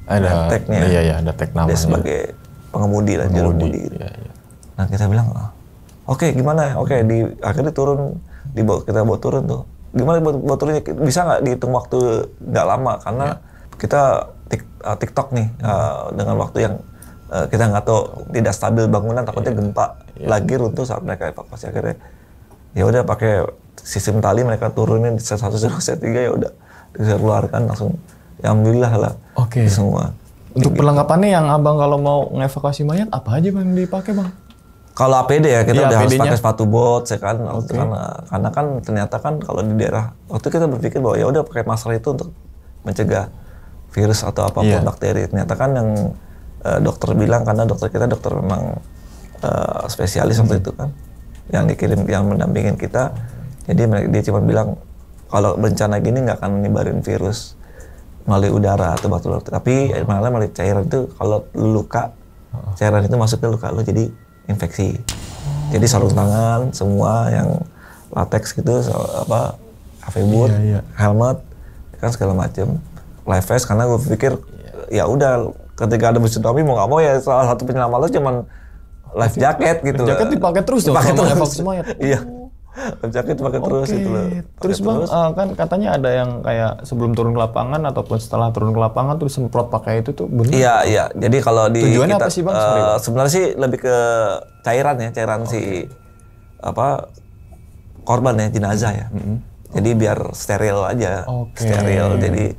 ada tagnya. Iya, ada tag namanya. Dia sebagai pengemudi lah, juru kemudi. Gitu. Iya. Nah kita bilang, oke, gimana? Oke, akhirnya kita bawa turun tuh. Gimana bawa turunnya? Bisa nggak dihitung waktu nggak lama? Karena kita TikTok nih dengan waktu yang kita nggak tahu, tidak stabil bangunan, takutnya gempa lagi runtuh saat mereka evakuasi. Akhirnya ya udah pakai sistem tali, mereka turunin set 1, set 3, ya udah dikeluarkan langsung. Ya alhamdulillah lah. Semua. Untuk perlengkapannya yang abang kalau mau ngevakuasi mayat apa aja bang dipakai bang? Kalau APD ya kita udah harus APD-nya. pakai sepatu bot ya kan, karena kan ternyata kan kalau di daerah waktu kita berpikir bahwa ya udah pakai masker itu untuk mencegah virus atau apapun bakteri. Ternyata kan yang dokter bilang, karena dokter kita memang spesialis waktu itu kan, yang mendampingin kita. Jadi dia cuma bilang kalau bencana gini nggak akan nyebarin virus melalui udara atau bakteri, tapi malah melalui cairan itu. Kalau lu luka, cairan itu masuk ke luka lu jadi infeksi. Jadi sarung tangan semua yang latex gitu, AV boot, helmet, kan segala macam, life vest. Karena gue pikir ya udah ketika ada tsunami mau nggak mau ya salah satu penyelamat lo cuman life jacket gitu. Jaket dipakai terus dong sama evakuasi mayat. Iya. Life jacket dipakai terus itu loh. Terus bang, kan katanya ada yang kayak sebelum turun ke lapangan ataupun setelah turun ke lapangan tuh disemprot pakai itu tuh benar? Iya. Jadi kalau di tujuannya kita, apa sih bang? Sebenarnya sih lebih ke cairan si korban ya, jenazah ya. Jadi biar steril aja, steril. Jadi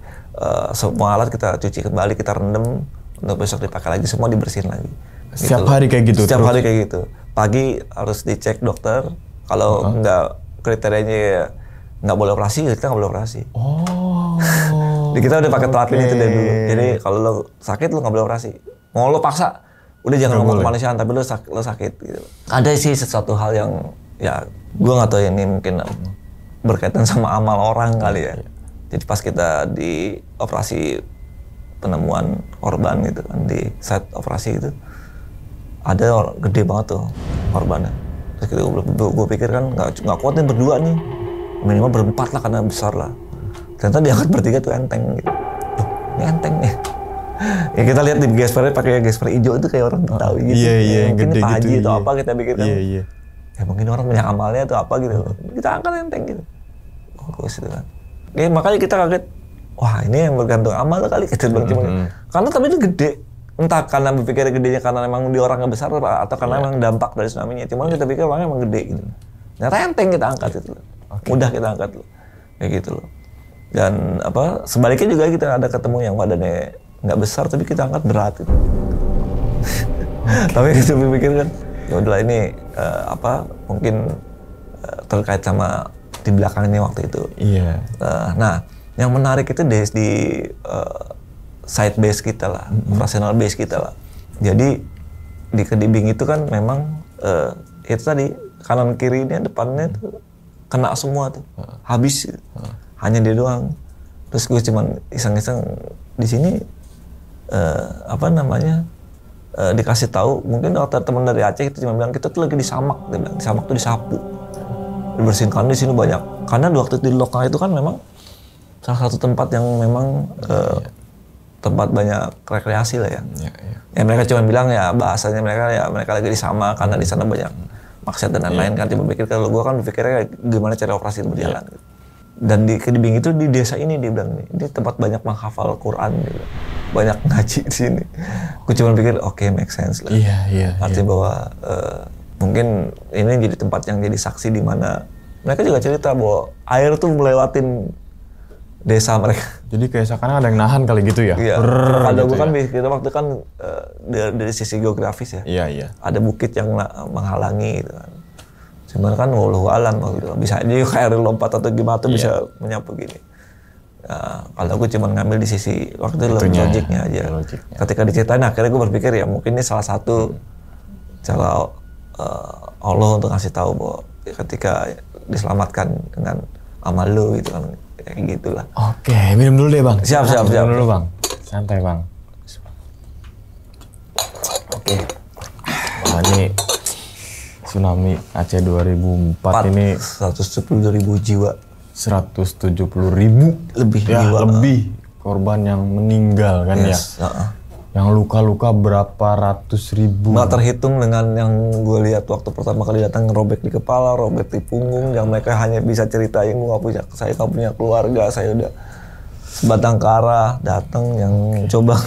semua alat kita cuci kembali, kita rendam untuk besok dipakai lagi, semua dibersihin lagi. Setiap hari kayak gitu? Setiap hari kayak gitu. Pagi harus dicek dokter. Kalau nggak kriterianya ya nggak boleh operasi, kita nggak boleh operasi. Jadi kita udah pakai telatin itu dari dulu. Jadi kalau lo sakit lo nggak boleh operasi. Mau lo paksa, udah jangan ngomong kemanusiaan, tapi lo sakit. Gitu. Ada sih sesuatu hal yang ya gue nggak tahu ini mungkin berkaitan sama amal orang kali ya. Jadi pas kita di operasi penemuan korban gitu kan, di site operasi itu ada orang gede banget tuh korbannya. Terus gue pikir kan nggak kuat nih berdua nih, minimal berempat lah karena besar lah. Ternyata diangkat bertiga tuh enteng gitu. Loh, ini enteng nih. Ya kita lihat di gespernya pakai gesper hijau itu kayak orang Betawi gitu. Iya, mungkin gede Pak Haji gitu, atau apa kita pikir kan. Iya. Ya mungkin orang punya amalnya atau apa gitu. Kita angkat enteng gitu. Bagus itu kan. Ya makanya kita kaget. Wah ini yang bergantung amal kali kita bilang cuma. Karena tapi itu gede. Entah karena berpikir gedenya karena memang di orangnya besar atau karena memang dampak dari tsunami-nya. Cuma kita pikir orangnya emang gede gitu. Ternyata enteng kita angkat itu loh. Mudah kita angkat loh. Kayak gitu loh. Dan sebaliknya juga kita ada ketemu yang badannya nggak besar tapi kita angkat berat gitu. Tapi kita pikir kan ya udahlah ini mungkin terkait sama di belakang ini waktu itu. Iya. Nah, yang menarik itu di side base kita lah, operational base kita lah. Jadi di Kedibing itu kan memang itu tadi kanan kirinya depannya tuh kena semua tuh, habis. Hanya dia doang. Terus gue cuman iseng-iseng di sini dikasih tahu, mungkin dokter teman dari Aceh itu cuma bilang kita tuh lagi di Samak, dia bilang di Samak tuh disapu, dibersihin karena di sini banyak. Karena di waktu di lokal itu kan memang salah satu tempat yang memang tempat banyak rekreasi lah ya. Ya mereka cuma bilang ya bahasanya mereka lagi di Samak karena di sana banyak maksiat dan lain-lain kan. Cuma berpikir kalau gue kan berpikirnya gimana cara operasi itu berjalan. Gitu. Dan di Kedibing itu di desa ini dia bilang ini tempat banyak menghafal Quran gitu. Banyak ngaji di sini. Gue cuma pikir make sense lah. Iya. Artinya bahwa mungkin ini jadi tempat yang jadi saksi di mana mereka juga cerita bahwa air tuh melewatin desa mereka. Jadi kayak seakan ada yang nahan kali gitu ya? Iya. Ada gitu bukan kita waktu kan dari sisi geografis ya. Iya. Ada bukit yang menghalangi gitu kan. Sebenarnya kan wallahu alam gitu. Bisa aja kayak lompat atau gimana tuh bisa menyapu gini. Kalau gue cuma ngambil di sisi waktu itu logiknya aja. Ketika diceritain akhirnya gue berpikir ya mungkin ini salah satu cara Allah untuk ngasih tahu bahwa ketika diselamatkan dengan amal lo gitu kan kayak gitulah. Oke, minum dulu deh bang. Siap. Minum dulu bang. Santai bang. Wah, ini tsunami Aceh 2004 ini 172.000 jiwa. 170.000 Lebih ya, jiwa. lebih korban yang meninggal kan Yes, ya. Yang luka-luka berapa ratus ribu. Nggak terhitung dengan yang gue lihat waktu pertama kali datang, robek di kepala, robek di punggung, yang mereka hanya bisa ceritain, saya nggak punya keluarga, saya udah sebatang kara datang, yang coba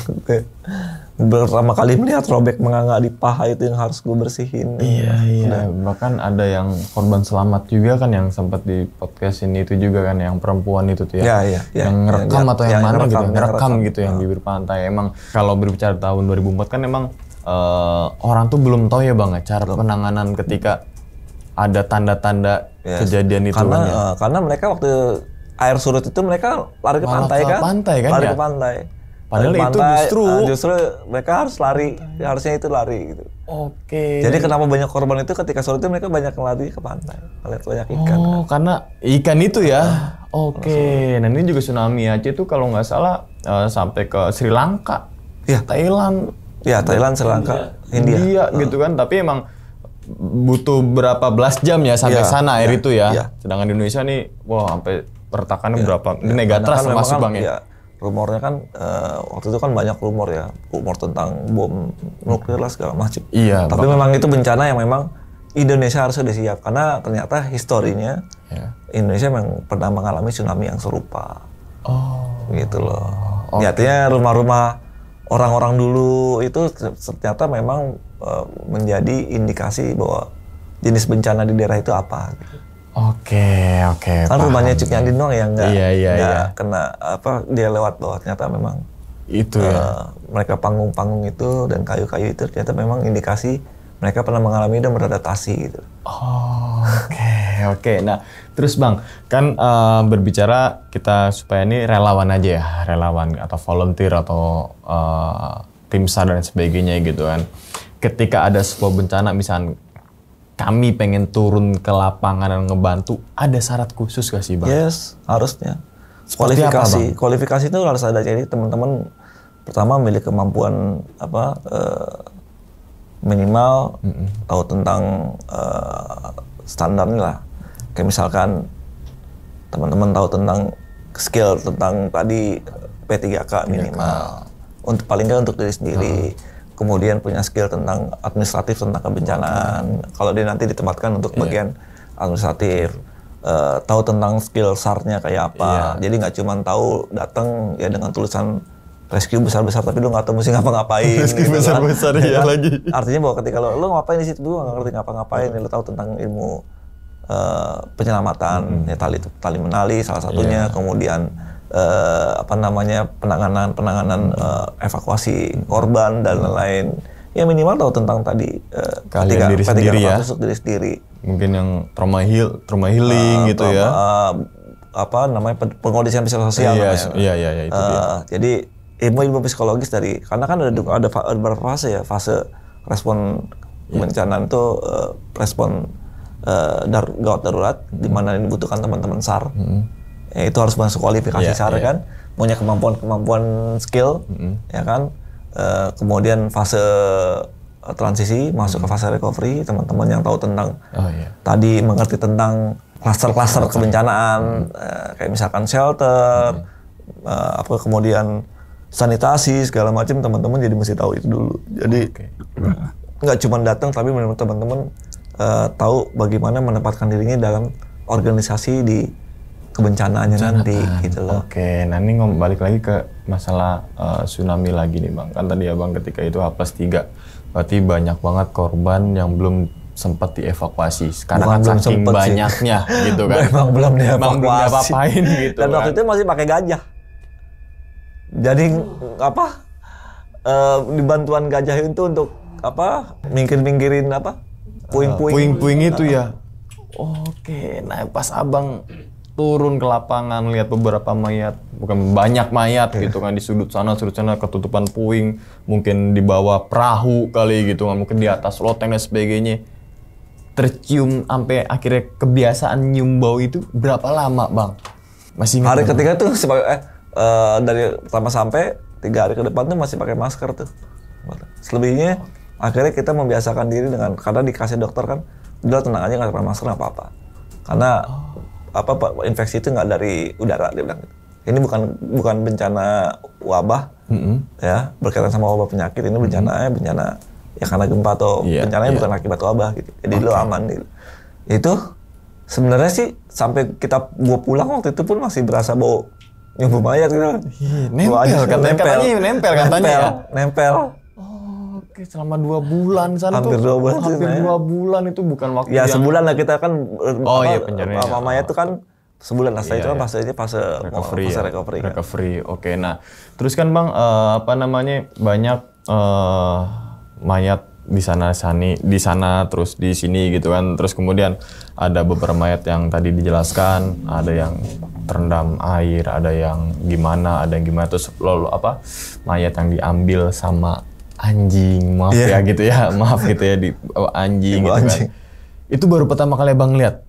pertama kali melihat robek menganga di paha itu yang harus gue bersihin. Iya. Bahkan ada yang korban selamat juga kan yang sempat di podcast ini itu juga kan, yang perempuan itu tuh ya. Yang ngerekam atau yang mana gitu, ngerekam gitu yang bibir pantai. Emang kalau berbicara tahun 2004 kan emang orang tuh belum tahu ya Bang cara penanganan ketika ada tanda-tanda kejadian itu kan ya. Karena mereka waktu air surut itu mereka lari ke Malah pantai ke kan? pantai kan lari ya? ke pantai. Padahal itu justru mereka harus lari, harusnya itu lari gitu. Oke. Jadi kenapa banyak korban itu ketika surut itu mereka banyak lari ke pantai, lihat banyak ikan. Oh, karena ikan itu ya. Oke. Nah ini juga tsunami Aceh itu kalau nggak salah sampai ke Sri Lanka, Thailand. Ya Thailand, Sri Lanka, India gitu kan. Tapi emang butuh berapa belas jam ya sampai sana air itu ya. Sedangkan di Indonesia nih, wah sampai pertakannya berapa? Ini Megatras termasuk Bang ya. Rumornya kan waktu itu kan banyak rumor tentang bom nuklir lah segala macam. Iya. Tapi memang itu bencana yang memang Indonesia harus sudah siap, karena ternyata historinya Indonesia memang pernah mengalami tsunami yang serupa. Gitu loh. Artinya rumah-rumah orang-orang dulu itu ternyata memang menjadi indikasi bahwa jenis bencana di daerah itu apa. Gitu. Oke. Kan rumahnya Cuk Nyandin doang yang nggak kena dia lewat bawah, ternyata memang itu mereka panggung-panggung itu dan kayu-kayu itu ternyata memang indikasi mereka pernah mengalami dan beradaptasi gitu. Oke. Nah, terus Bang, kan berbicara kita supaya ini relawan aja ya, relawan atau volunteer atau tim SAR dan sebagainya gitu kan. Ketika ada sebuah bencana misalnya kami pengen turun ke lapangan dan ngebantu, ada syarat khusus gak sih Bang? Yes, harusnya. Kualifikasi. Kualifikasi itu harus ada. Jadi teman-teman pertama memiliki kemampuan minimal tahu tentang standarnya lah. Kayak misalkan teman-teman tahu tentang skill tentang tadi P3K minimal. Untuk paling nggak untuk diri sendiri. Kemudian punya skill tentang administratif tentang kebencanaan. Kalau dia nanti ditempatkan untuk bagian administratif, tahu tentang skill SAR-nya kayak apa. Jadi nggak cuma tahu datang ya dengan tulisan rescue besar-besar tapi lu nggak tahu mesti ngapa-ngapain. Rescue gitu besar-besar kan. ya lagi. Artinya bahwa ketika lo ngapain di situ, lu nggak ngerti ngapa-ngapain, lu tahu tentang ilmu penyelamatan, ya tali menali salah satunya, kemudian penanganan evakuasi korban dan lain-lain. Ya minimal tahu tentang tadi kalian diri sendiri ya. Diri sendiri. Mungkin yang trauma healing gitu ya. Pengkondisian psikososial namanya. Iya itu dia. Jadi ilmu psikologis dari, karena kan ada beberapa fase ya, fase respon bencana itu respon gawat darurat di mana dibutuhkan teman-teman SAR. Ya, itu harus masuk kualifikasi SAR kan, punya kemampuan skill, ya kan. Kemudian fase transisi masuk ke fase recovery, teman-teman yang tahu tentang tadi mengerti tentang klaster-klaster kebencanaan, kayak misalkan shelter, kemudian sanitasi segala macam, teman-teman jadi mesti tahu itu dulu. Jadi nggak cuma datang, tapi benar-benar teman-teman tahu bagaimana menempatkan dirinya dalam organisasi di kebencanaannya nanti gitu loh. Oke, nah ini balik lagi ke masalah tsunami lagi nih Bang. Kan tadi Abang ketika itu H+3, berarti banyak banget korban yang belum sempat dievakuasi karena kan saking banyaknya gitu kan. Memang belum diapa-apain gitu. Dan waktu itu masih pakai gajah. Jadi di bantuan gajah itu untuk minggirin puing-puing itu ya. Oke, nah pas Abang turun ke lapangan lihat beberapa mayat, bukan banyak mayat gitu kan, di sudut sana ketutupan puing, mungkin di bawah perahu kali gitu kan, mungkin di atas loteng dan sebagainya. Tercium sampai akhirnya kebiasaan nyium bau itu berapa lama Bang? Masih hari ketiga tuh dari pertama sampai 3 hari ke depan tuh masih pakai masker tuh. Selebihnya akhirnya kita membiasakan diri dengan, karena dikasih dokter kan, udah tenang aja nggak pakai masker nggak apa-apa. Karena infeksi itu nggak dari udara, dia bilang gitu. Ini bukan bencana wabah, ya berkaitan sama wabah penyakit. Ini bencana ya karena gempa atau bencananya bukan akibat wabah gitu. Jadi lo aman gitu. Itu sebenarnya sih sampai gua pulang waktu itu pun masih berasa bau nyumbu mayat gitu. Nempel. Oke, selama 2 bulan sana hampir tuh. 2 bulan hampir 2 bulan itu bukan waktu ya yang... sebulan lah kita kan. Penjarinya. Mayat itu kan sebulan lah. Setelah itu kan fase recovery. Recovery. Oke, nah terus kan Bang, banyak mayat di sana terus di sini gitu kan. Terus kemudian ada beberapa mayat yang tadi dijelaskan, ada yang terendam air, ada yang gimana, terus lalu mayat yang diambil sama anjing, maaf gitu ya di anjing gitu kan. Itu baru pertama kali Bang lihat.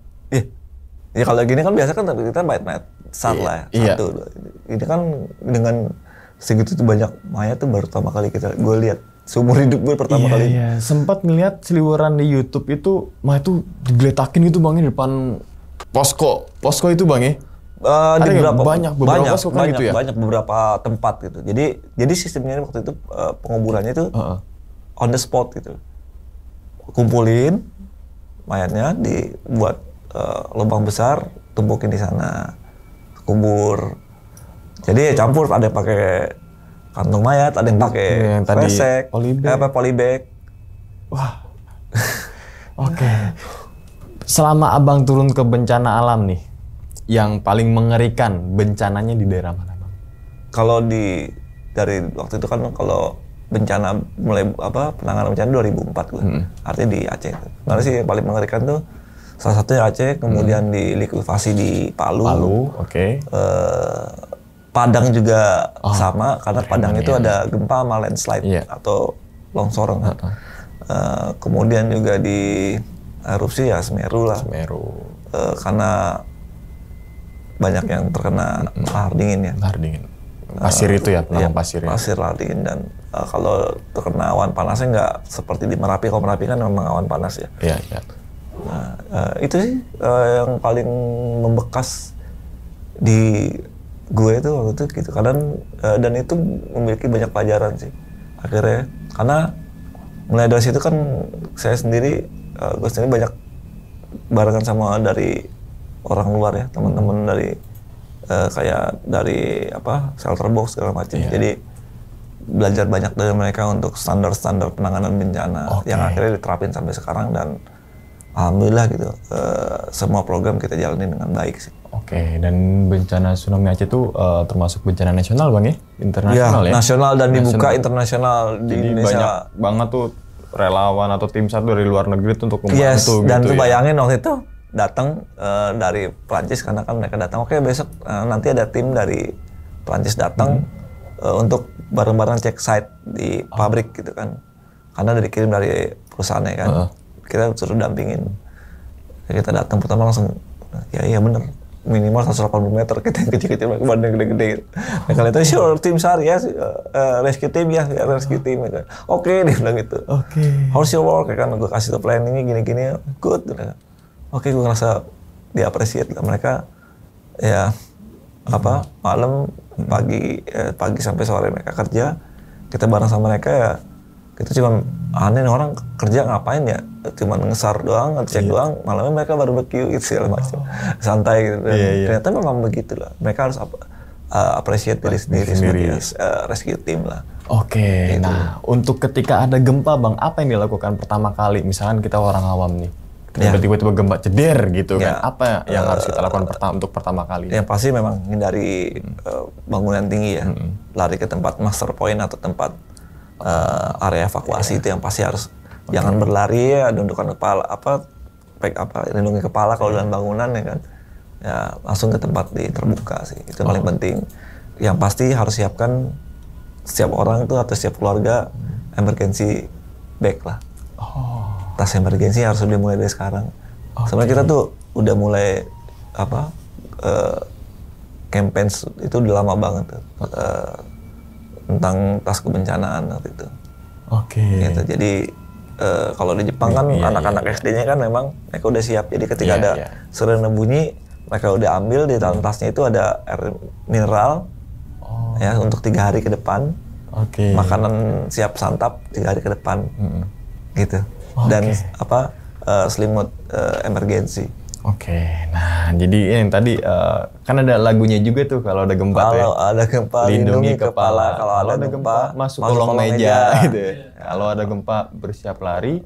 Ya kalau gini kan biasa kan kita mayat lah ya, satu. Ini kan dengan segitu tuh banyak mayat tuh baru pertama kali gue lihat. Seumur hidup gue pertama kali. Iya, sempat ngeliat seliweran di YouTube itu, mayat tuh digeletakin gitu Bang, di depan posko itu Bang ya? Di beberapa posko kan gitu ya? Banyak beberapa tempat gitu. Jadi sistemnya waktu itu penguburannya itu on the spot gitu. Kumpulin mayatnya, dibuat lubang besar, tumpukin di sana, kubur. Jadi campur, ada yang pakai kantung mayat, ada yang pakai kresek, polybag. Wah. Oke. Selama Abang turun ke bencana alam nih, yang paling mengerikan bencananya di daerah mana Bang? Kalau dari waktu itu kan kalau bencana mulai penanganan bencana 2004 gue. Artinya di Aceh. Sebenarnya sih yang paling mengerikan tuh salah satunya Aceh, kemudian di likuifaksi di Palu. Oke. Padang juga sama, karena Padang itu ada gempa sama landslide atau longsoran. Kemudian juga di erupsi ya Semeru lah. Karena banyak yang terkena lahar dingin ya. Lahar dingin. Pasir itu ya, pasir. Pasir lahar dingin, dan kalau terkena awan panasnya nggak seperti di Merapi. Kalau Merapi kan memang awan panas ya. Iya. Nah, itu sih yang paling membekas di gue itu waktu itu gitu. Dan itu memiliki banyak pelajaran sih akhirnya, karena mulai dari situ kan gue sendiri banyak barengan sama dari orang luar ya, teman-teman dari kayak dari shelter box segala macam. Jadi belajar banyak dari mereka untuk standar-standar penanganan bencana yang akhirnya diterapin sampai sekarang, dan alhamdulillah gitu semua program kita jalanin dengan baik sih. Oke, dan bencana tsunami Aceh itu termasuk bencana nasional Bang ya? Internasional ya? Nasional dan dibuka internasional di Indonesia. Banyak banget tuh relawan atau tim SAR dari luar negeri tuh untuk membantu gitu. Dan tuh bayangin waktu itu datang dari Prancis, karena kan mereka datang, oke besok nanti ada tim dari Prancis datang untuk bareng-bareng cek site di pabrik gitu kan. Karena dikirim dari perusahaannya kan. Kita suruh dampingin. Kita datang pertama langsung, ya bener. Minimal 180 meter, kita yang kecil-kecil, mereka badan gede-gede gitu. Mereka lihat, sure, tim SAR ya, rescue team ya, rescue team. Oke, dia bilang gitu. How's your work? Kan gue kasih tau plan ini, gini-gini, good. Oke, gue ngerasa di-appreciate lah. Mereka, ya, malam, pagi sampai sore mereka kerja, kita bareng sama mereka ya, kita cuma aneh orang kerja ngapain ya, cuma ngesar doang, ngecek doang, malamnya mereka barbecue gitu segala macam, santai gitu. Ternyata memang begitu lah, mereka harus appreciate diri sendiri sebagai rescue team lah. Oke, gitu. Nah untuk ketika ada gempa Bang, apa yang dilakukan pertama kali? Misalkan kita orang awam nih, tiba-tiba gempa ceder gitu kan, apa yang harus kita lakukan untuk pertama kali? Yang pasti memang hindari bangunan tinggi ya, lari ke tempat master point atau tempat area evakuasi. Itu yang pasti harus jangan berlari ya, dundukan kepala lindungi kepala kalau dalam bangunan ya kan, ya langsung ke tempat terbuka sih, itu paling penting. Yang pasti harus siapkan setiap orang tuh atau setiap keluarga emergency bag lah. Tas emergency harus dimulai dari sekarang. Sebenarnya kita tuh udah mulai campaign itu udah lama banget tuh. Tentang tas kebencanaan waktu itu. Gitu. Jadi kalau di Jepang kan anak-anak SD-nya kan memang mereka udah siap. Jadi ketika ada sirene bunyi, mereka udah ambil di dalam tasnya itu ada air mineral ya untuk 3 hari ke depan. Makanan siap santap 3 hari ke depan. Gitu. Dan selimut emergensi. Nah jadi yang tadi kan ada lagunya juga tuh kalau ada gempa tuh. Kalau ada gempa lindungi kepala. Kalau ada gempa masuk kolong meja. Gitu. Kalau ada gempa bersiap lari.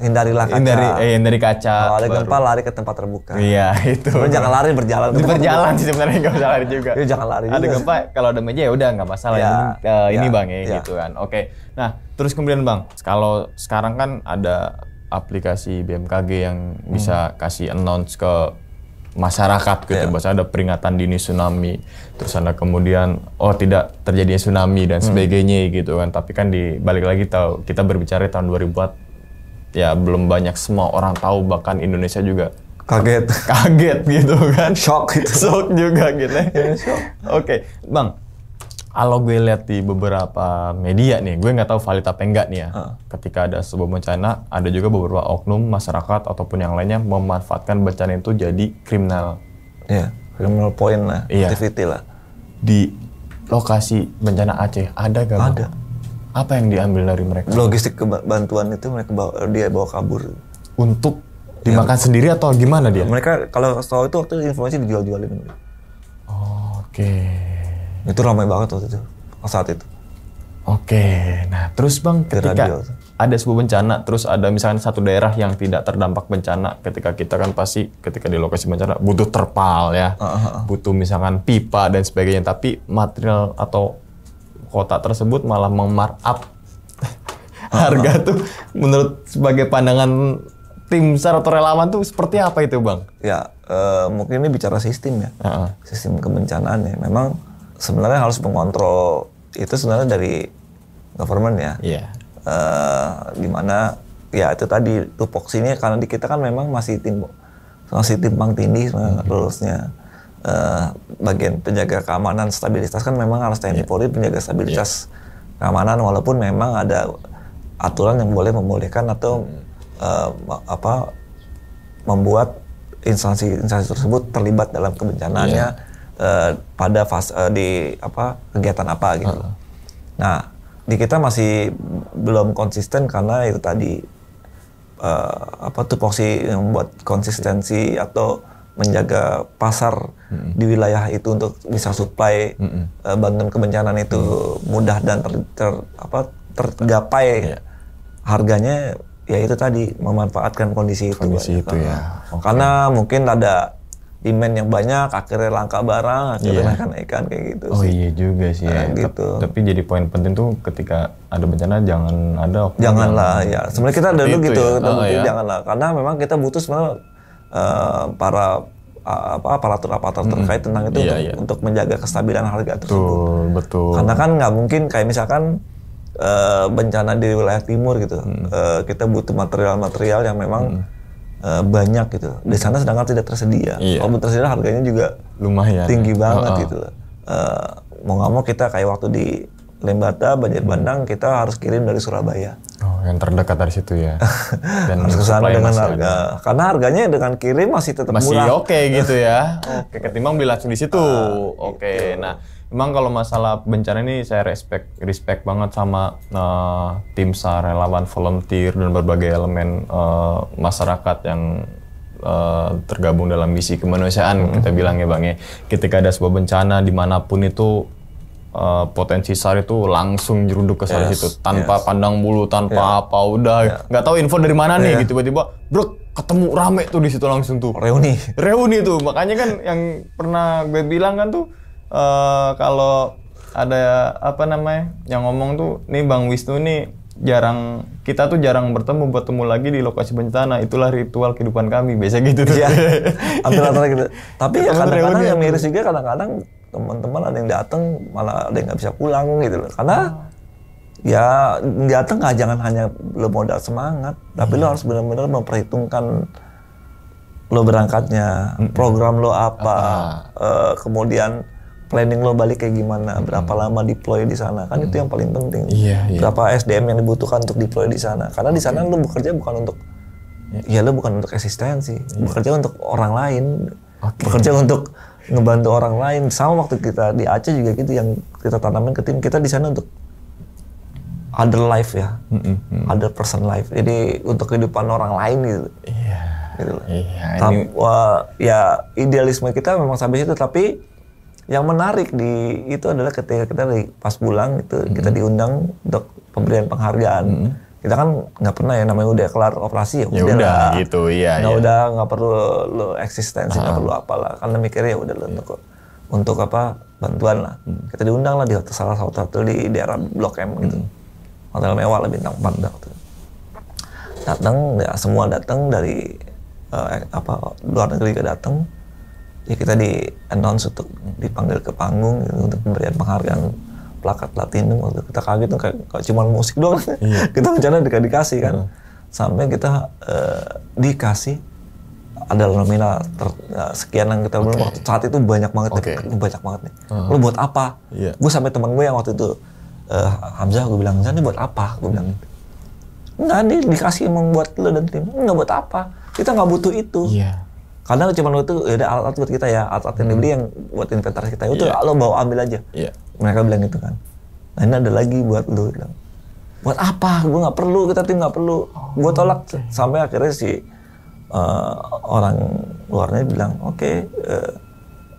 Hindarilah kaca. Hindari kaca. Kalau ada gempa lari ke tempat terbuka. Iya itu. Jangan lari, berjalan. Berjalan sih sebenarnya, nggak usah lari juga. Jangan lari juga. Ada gempa kalau ada meja ya udah nggak masalah. Ini Bang gitu kan. Nah terus kemudian Bang, kalau sekarang kan ada aplikasi BMKG yang bisa kasih announce ke masyarakat gitu, bahwa ada peringatan dini tsunami, terus ada kemudian tidak terjadinya tsunami dan sebagainya gitu kan. Tapi kan balik lagi kita berbicara tahun 2004 ya belum banyak semua orang tahu, bahkan Indonesia juga kaget gitu kan, shock juga gitu. Bang, kalau gue lihat di beberapa media nih, gue nggak tahu valid apa enggak nih ya. Ketika ada sebuah bencana, ada juga beberapa oknum masyarakat ataupun yang lainnya memanfaatkan bencana itu jadi kriminal. Criminal point lah, activity lah. Di lokasi bencana Aceh ada gak? Ada. Apa yang diambil dari mereka? Logistik bantuan itu mereka bawa kabur. Untuk dimakan sendiri atau gimana dia? Mereka kalau setahu itu waktu informasi dijual-jualin. Itu ramai banget waktu itu, saat itu. Nah terus Bang, ketika ada sebuah bencana, terus ada misalkan satu daerah yang tidak terdampak bencana, ketika kita kan pasti ketika di lokasi bencana butuh terpal ya, butuh misalkan pipa dan sebagainya, tapi material atau kota tersebut malah memarkup harga tuh. Menurut sebagai pandangan tim SAR atau relawan tuh seperti apa itu Bang? Mungkin ini bicara sistem ya, sistem kebencanaan ya. Memang sebenarnya harus mengontrol itu sebenarnya dari government ya. Dimana ya itu tadi tupoksi ini karena di kita kan memang masih timpang tindih sebenarnya rulesnya. Bagian penjaga keamanan stabilitas kan memang harus TNI Polri penjaga stabilitas keamanan, walaupun memang ada aturan yang membolehkan atau membuat instansi tersebut terlibat dalam kebencanaannya. Pada fase kegiatan apa gitu. Nah, di kita masih belum konsisten karena itu tadi tupoksi yang membuat konsistensi atau menjaga pasar di wilayah itu untuk bisa supply bantuan kebencanaan itu mudah dan tergapai. Harganya ya itu tadi memanfaatkan kondisi itu ya. Karena mungkin ada demand yang banyak, akhirnya langka barang, akhirnya naik-naikan kayak gitu sih. Iya juga sih ya. Gitu. Tapi jadi poin penting tuh ketika ada bencana jangan ada. Janganlah ya. Sebenarnya kita dulu gitu, janganlah. Karena memang kita butuh sebenarnya para aparatur terkait tentang itu untuk menjaga kestabilan harga tersebut. Betul. Karena kan nggak mungkin kayak misalkan bencana di wilayah timur gitu, kita butuh material-material yang memang banyak gitu. Di sana sedangkan tidak tersedia. Kalau tersedia harganya juga lumayan tinggi banget gitu loh. Mau nggak mau kita kayak waktu di Lembata, Banjir Bandang kita harus kirim dari Surabaya. Yang terdekat dari situ ya. Dan harus kesana dengan harga. Karena harganya dengan kirim masih tetap murah. Masih oke gitu ya. Ketimbang beli langsung di situ. Gitu. Nah, memang kalau masalah bencana ini saya respect banget sama tim SAR, relawan, volunteer dan berbagai elemen masyarakat yang tergabung dalam misi kemanusiaan kita bilang ya Bang ya. Ketika ada sebuah bencana dimanapun itu potensi SAR itu langsung jeruduk ke sana situ tanpa pandang bulu, tanpa apa udah nggak tahu info dari mana nih gitu, tiba-tiba bro ketemu rame tuh di situ langsung tuh reuni tuh. Makanya kan yang pernah gue bilang kan tuh kalau ada yang ngomong tuh nih Bang Wisnu nih kita tuh jarang bertemu lagi di lokasi bencana, itulah ritual kehidupan kami biasa gitu tuh. Antara gitu. Tapi ya kadang-kadang yang miris juga, kadang-kadang teman-teman ada yang datang malah ada yang nggak bisa pulang gitu loh. Karena ya datang jangan hanya lo modal semangat, tapi lo harus benar-benar memperhitungkan lo berangkatnya, program lo apa, kemudian planning lo balik kayak gimana, berapa lama deploy di sana, kan itu yang paling penting. Iya. Berapa SDM yang dibutuhkan untuk deploy di sana, karena di sana lo bekerja bukan untuk, ya lo bukan untuk eksistensi, bekerja untuk orang lain, bekerja untuk ngebantu orang lain. Sama waktu kita di Aceh juga gitu, yang kita tanamin ke tim kita di sana untuk other life ya, other person life. Jadi untuk kehidupan orang lain gitu. Iya. Gitu. Iya. Ya idealisme kita memang sampai situ, tapi yang menarik di itu adalah ketika kita pas pulang itu kita diundang untuk pemberian penghargaan. Kita kan nggak pernah ya, namanya udah kelar operasi ya udah lah. Gitu, iya. Nggak perlu lo eksistensi, nggak perlu apalah. Karena mikirnya ya udah lo untuk apa bantuan lah. Kita diundang lah di hotel, salah satu hotel di daerah Blok M gitu. Hotel mewah lah, bintang 4 gitu. Datang ya, semua datang dari luar negeri juga datang. Ya kita di announce untuk dipanggil ke panggung gitu, untuk pemberian penghargaan plakat platinum. Waktu kita kaget tuh kayak cuma musik doang. Kita rencana dikasih kan. Sampai kita dikasih ada nominal sekian yang kita belum waktu saat itu banyak banget banyak banget nih. Lo buat apa? Gue sampai teman gue yang waktu itu Hamzah, gue bilang, ini buat apa? Gue bilang gitu. Enggak, dikasih emang buat lo dan tim. Enggak buat apa? Kita nggak butuh itu. Karena cuma itu ada alat-alat buat kita ya, alat-alat yang dibeli yang buat inventaris kita. Itu lo bawa ambil aja. Mereka bilang gitu kan. Nah ini ada lagi buat lo. Bilang, buat apa? Gue nggak perlu, kita tim nggak perlu. Gue tolak. Sampai akhirnya si orang luarnya bilang,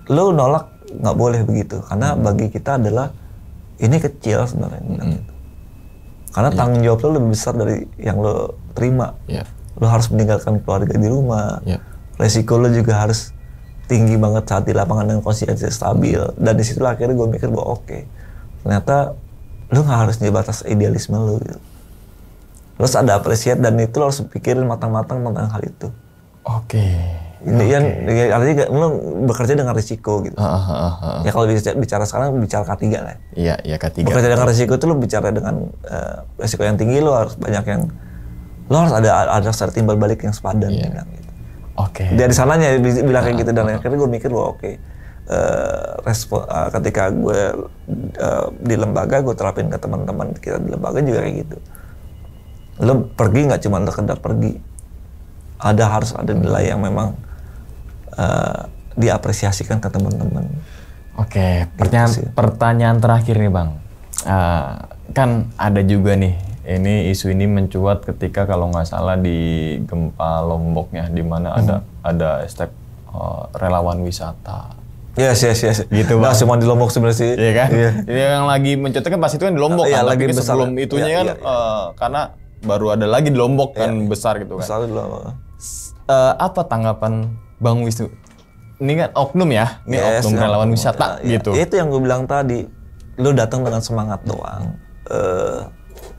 lo nolak nggak boleh begitu. Karena bagi kita adalah ini kecil sebenarnya. Karena tanggung jawab lo lebih besar dari yang lo terima. Lo harus meninggalkan keluarga di rumah. Resiko lo juga harus tinggi banget saat di lapangan dengan kondisi stabil. Dan disitulah akhirnya gue mikir bahwa ternyata lo nggak harus di batas idealisme lo gitu. Lo harus ada appreciate, dan itu lo harus pikirin matang-matang tentang hal itu. Ini artinya lo bekerja dengan risiko gitu. Ya kalau bicara sekarang bicara K3 lah. Iya K3. Bekerja dengan risiko itu lo bicara dengan risiko yang tinggi, lo harus banyak yang, lo harus ada timbal balik yang sepadan. Gitu. Dari sananya bilang kayak gitu, dan akhirnya gue mikir bahwa ketika gue di lembaga, gue terapin ke teman-teman kita di lembaga juga kayak gitu. Lo pergi nggak cuma sekedar pergi, harus ada nilai yang memang diapresiasikan ke teman-teman. Pertanyaan terakhir nih Bang, kan ada juga nih, ini isu ini mencuat ketika kalau nggak salah di gempa Lomboknya, di mana ada hashtag relawan wisata. Yes. Gitu Bang. Nah, cuma di Lombok sebenarnya sih. Iya kan? Yang lagi mencuatnya kan pas itu kan di Lombok kan, lagi tapi besar. sebelum itunya kan karena baru ada lagi di Lombok kan besar gitu kan. Besar di Lombok. Apa tanggapan Bang Wisnu? Ini kan oknum ya, ini oknum relawan wisata gitu. Itu yang gue bilang tadi, lo datang dengan semangat doang.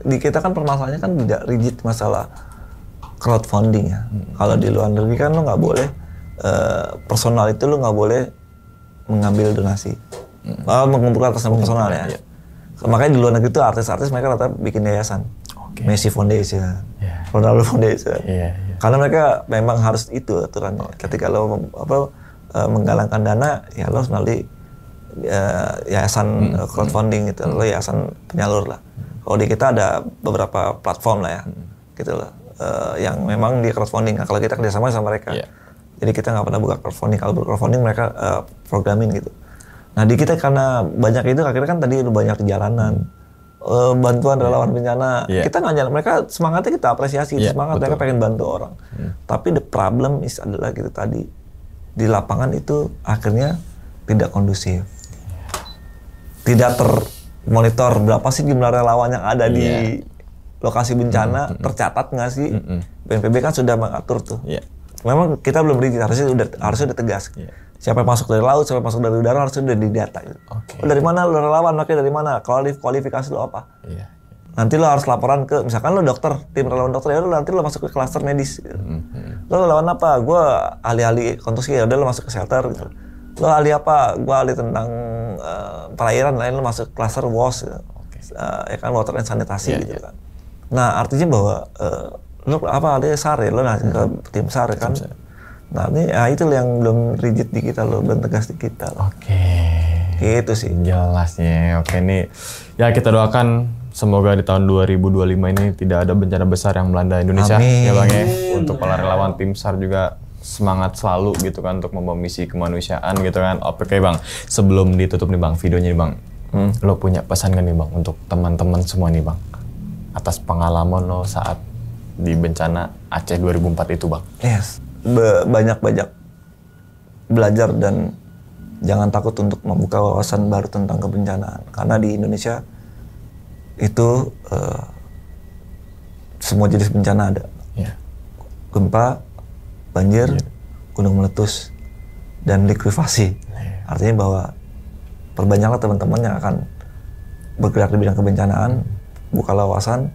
Di kita kan permasalahannya kan tidak rigid masalah crowdfunding ya. Kalau di luar negeri kan lo nggak boleh personal itu lo nggak boleh mengambil donasi, mengumpulkan atas nama personal ya. Makanya di luar negeri itu artis-artis mereka rata bikin yayasan, Messi Foundation, Ronaldo Foundation. Karena mereka memang harus itu aturannya. Ketika lo menggalangkan dana, ya lo harus melalui yayasan crowdfunding gitu, lo yayasan penyalur lah. Kalau di kita ada beberapa platform lah ya, gitu loh, yang memang di crowdfunding. Nah, kalau kita kerjasama sama mereka, jadi kita nggak pernah buka crowdfunding. Kalau crowdfunding mereka programin gitu. Nah di kita karena banyak itu, akhirnya kan tadi udah banyak di jalanan, bantuan relawan bencana. Kita nggak jalan, mereka semangatnya kita apresiasi, semangat mereka pengen bantu orang. Tapi the problem adalah gitu tadi, di lapangan itu akhirnya tidak kondusif, tidak termonitor berapa sih jumlah relawan yang ada di lokasi bencana, tercatat nggak sih? BNPB kan sudah mengatur tuh. Memang kita belum rigid, harusnya udah tegas. Siapa yang masuk dari laut, siapa yang masuk dari udara harusnya udah didata. Gitu. Dari mana lo relawan, dari mana, kualifikasi lo apa? Nanti lo harus laporan ke, misalkan lo dokter, tim relawan dokter, ya lo nanti lo masuk ke klaster medis. Gitu. Lo relawan apa? Gue ahli-ahli konstruksi, ya udah lo masuk ke shelter. Gitu. Lo ahli apa? Gue ahli tentang perairan, lain lo masuk klaster WOS, gitu. Ya kan water and sanitasi gitu kan. Nah artinya bahwa lo apa ada SAR ya, lo nanti ke tim SAR kan. Nah ini itu yang belum rigid di kita, lo belum tegas di kita. Gitu sih. Jelasnya. Oke nih. Ya kita doakan semoga di tahun 2025 ini tidak ada bencana besar yang melanda Indonesia. Amin. Ya Bang ya. Untuk para relawan tim SAR juga semangat selalu gitu kan untuk membawa misi kemanusiaan gitu kan. Oke Bang, sebelum ditutup nih Bang videonya nih Bang. Lo punya pesan kan nih Bang untuk teman-teman semua nih Bang atas pengalaman lo saat di bencana Aceh 2004 itu Bang? Yes, banyak-banyak belajar dan jangan takut untuk membuka wawasan baru tentang kebencanaan. Karena di Indonesia itu semua jenis bencana ada. Yeah. Gempa, banjir, gunung meletus, dan likuifasi. Artinya bahwa perbanyaklah teman-teman yang akan bergerak di bidang kebencanaan, buka wawasan,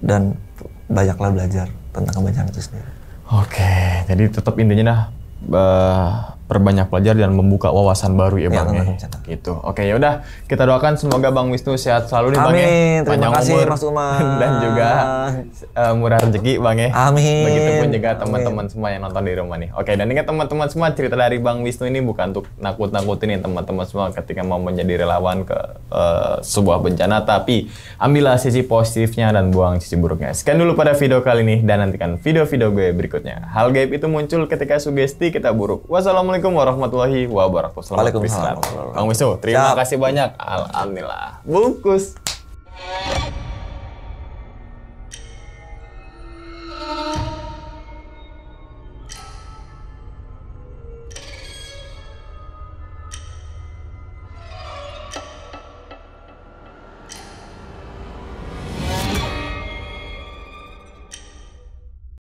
dan banyaklah belajar tentang kebencanaan itu sendiri. Oke, jadi tetap intinya dah perbanyak belajar dan membuka wawasan baru ya Bang ya. Gitu. Oke, ya udah kita doakan semoga Bang Wisnu sehat selalu nih Bang ya. Amin. Terima kasih umur Mas Umar. Dan juga murah rezeki Bang ya. Amin. Begitupun juga teman-teman semua yang nonton di rumah nih. Oke, dan ingat teman-teman semua, cerita dari Bang Wisnu ini bukan untuk nakut-nakutin nih teman-teman semua ketika mau menjadi relawan ke sebuah bencana, tapi ambillah sisi positifnya dan buang sisi buruknya. Sekian dulu pada video kali ini dan nantikan video-video gue berikutnya. Hal gaib itu muncul ketika sugesti kita buruk. Wassalamualaikum warahmatullahi wabarakatuh. Selamat beristirahat. Bang Wisnu, terima kasih banyak. Alhamdulillah. Bungkus.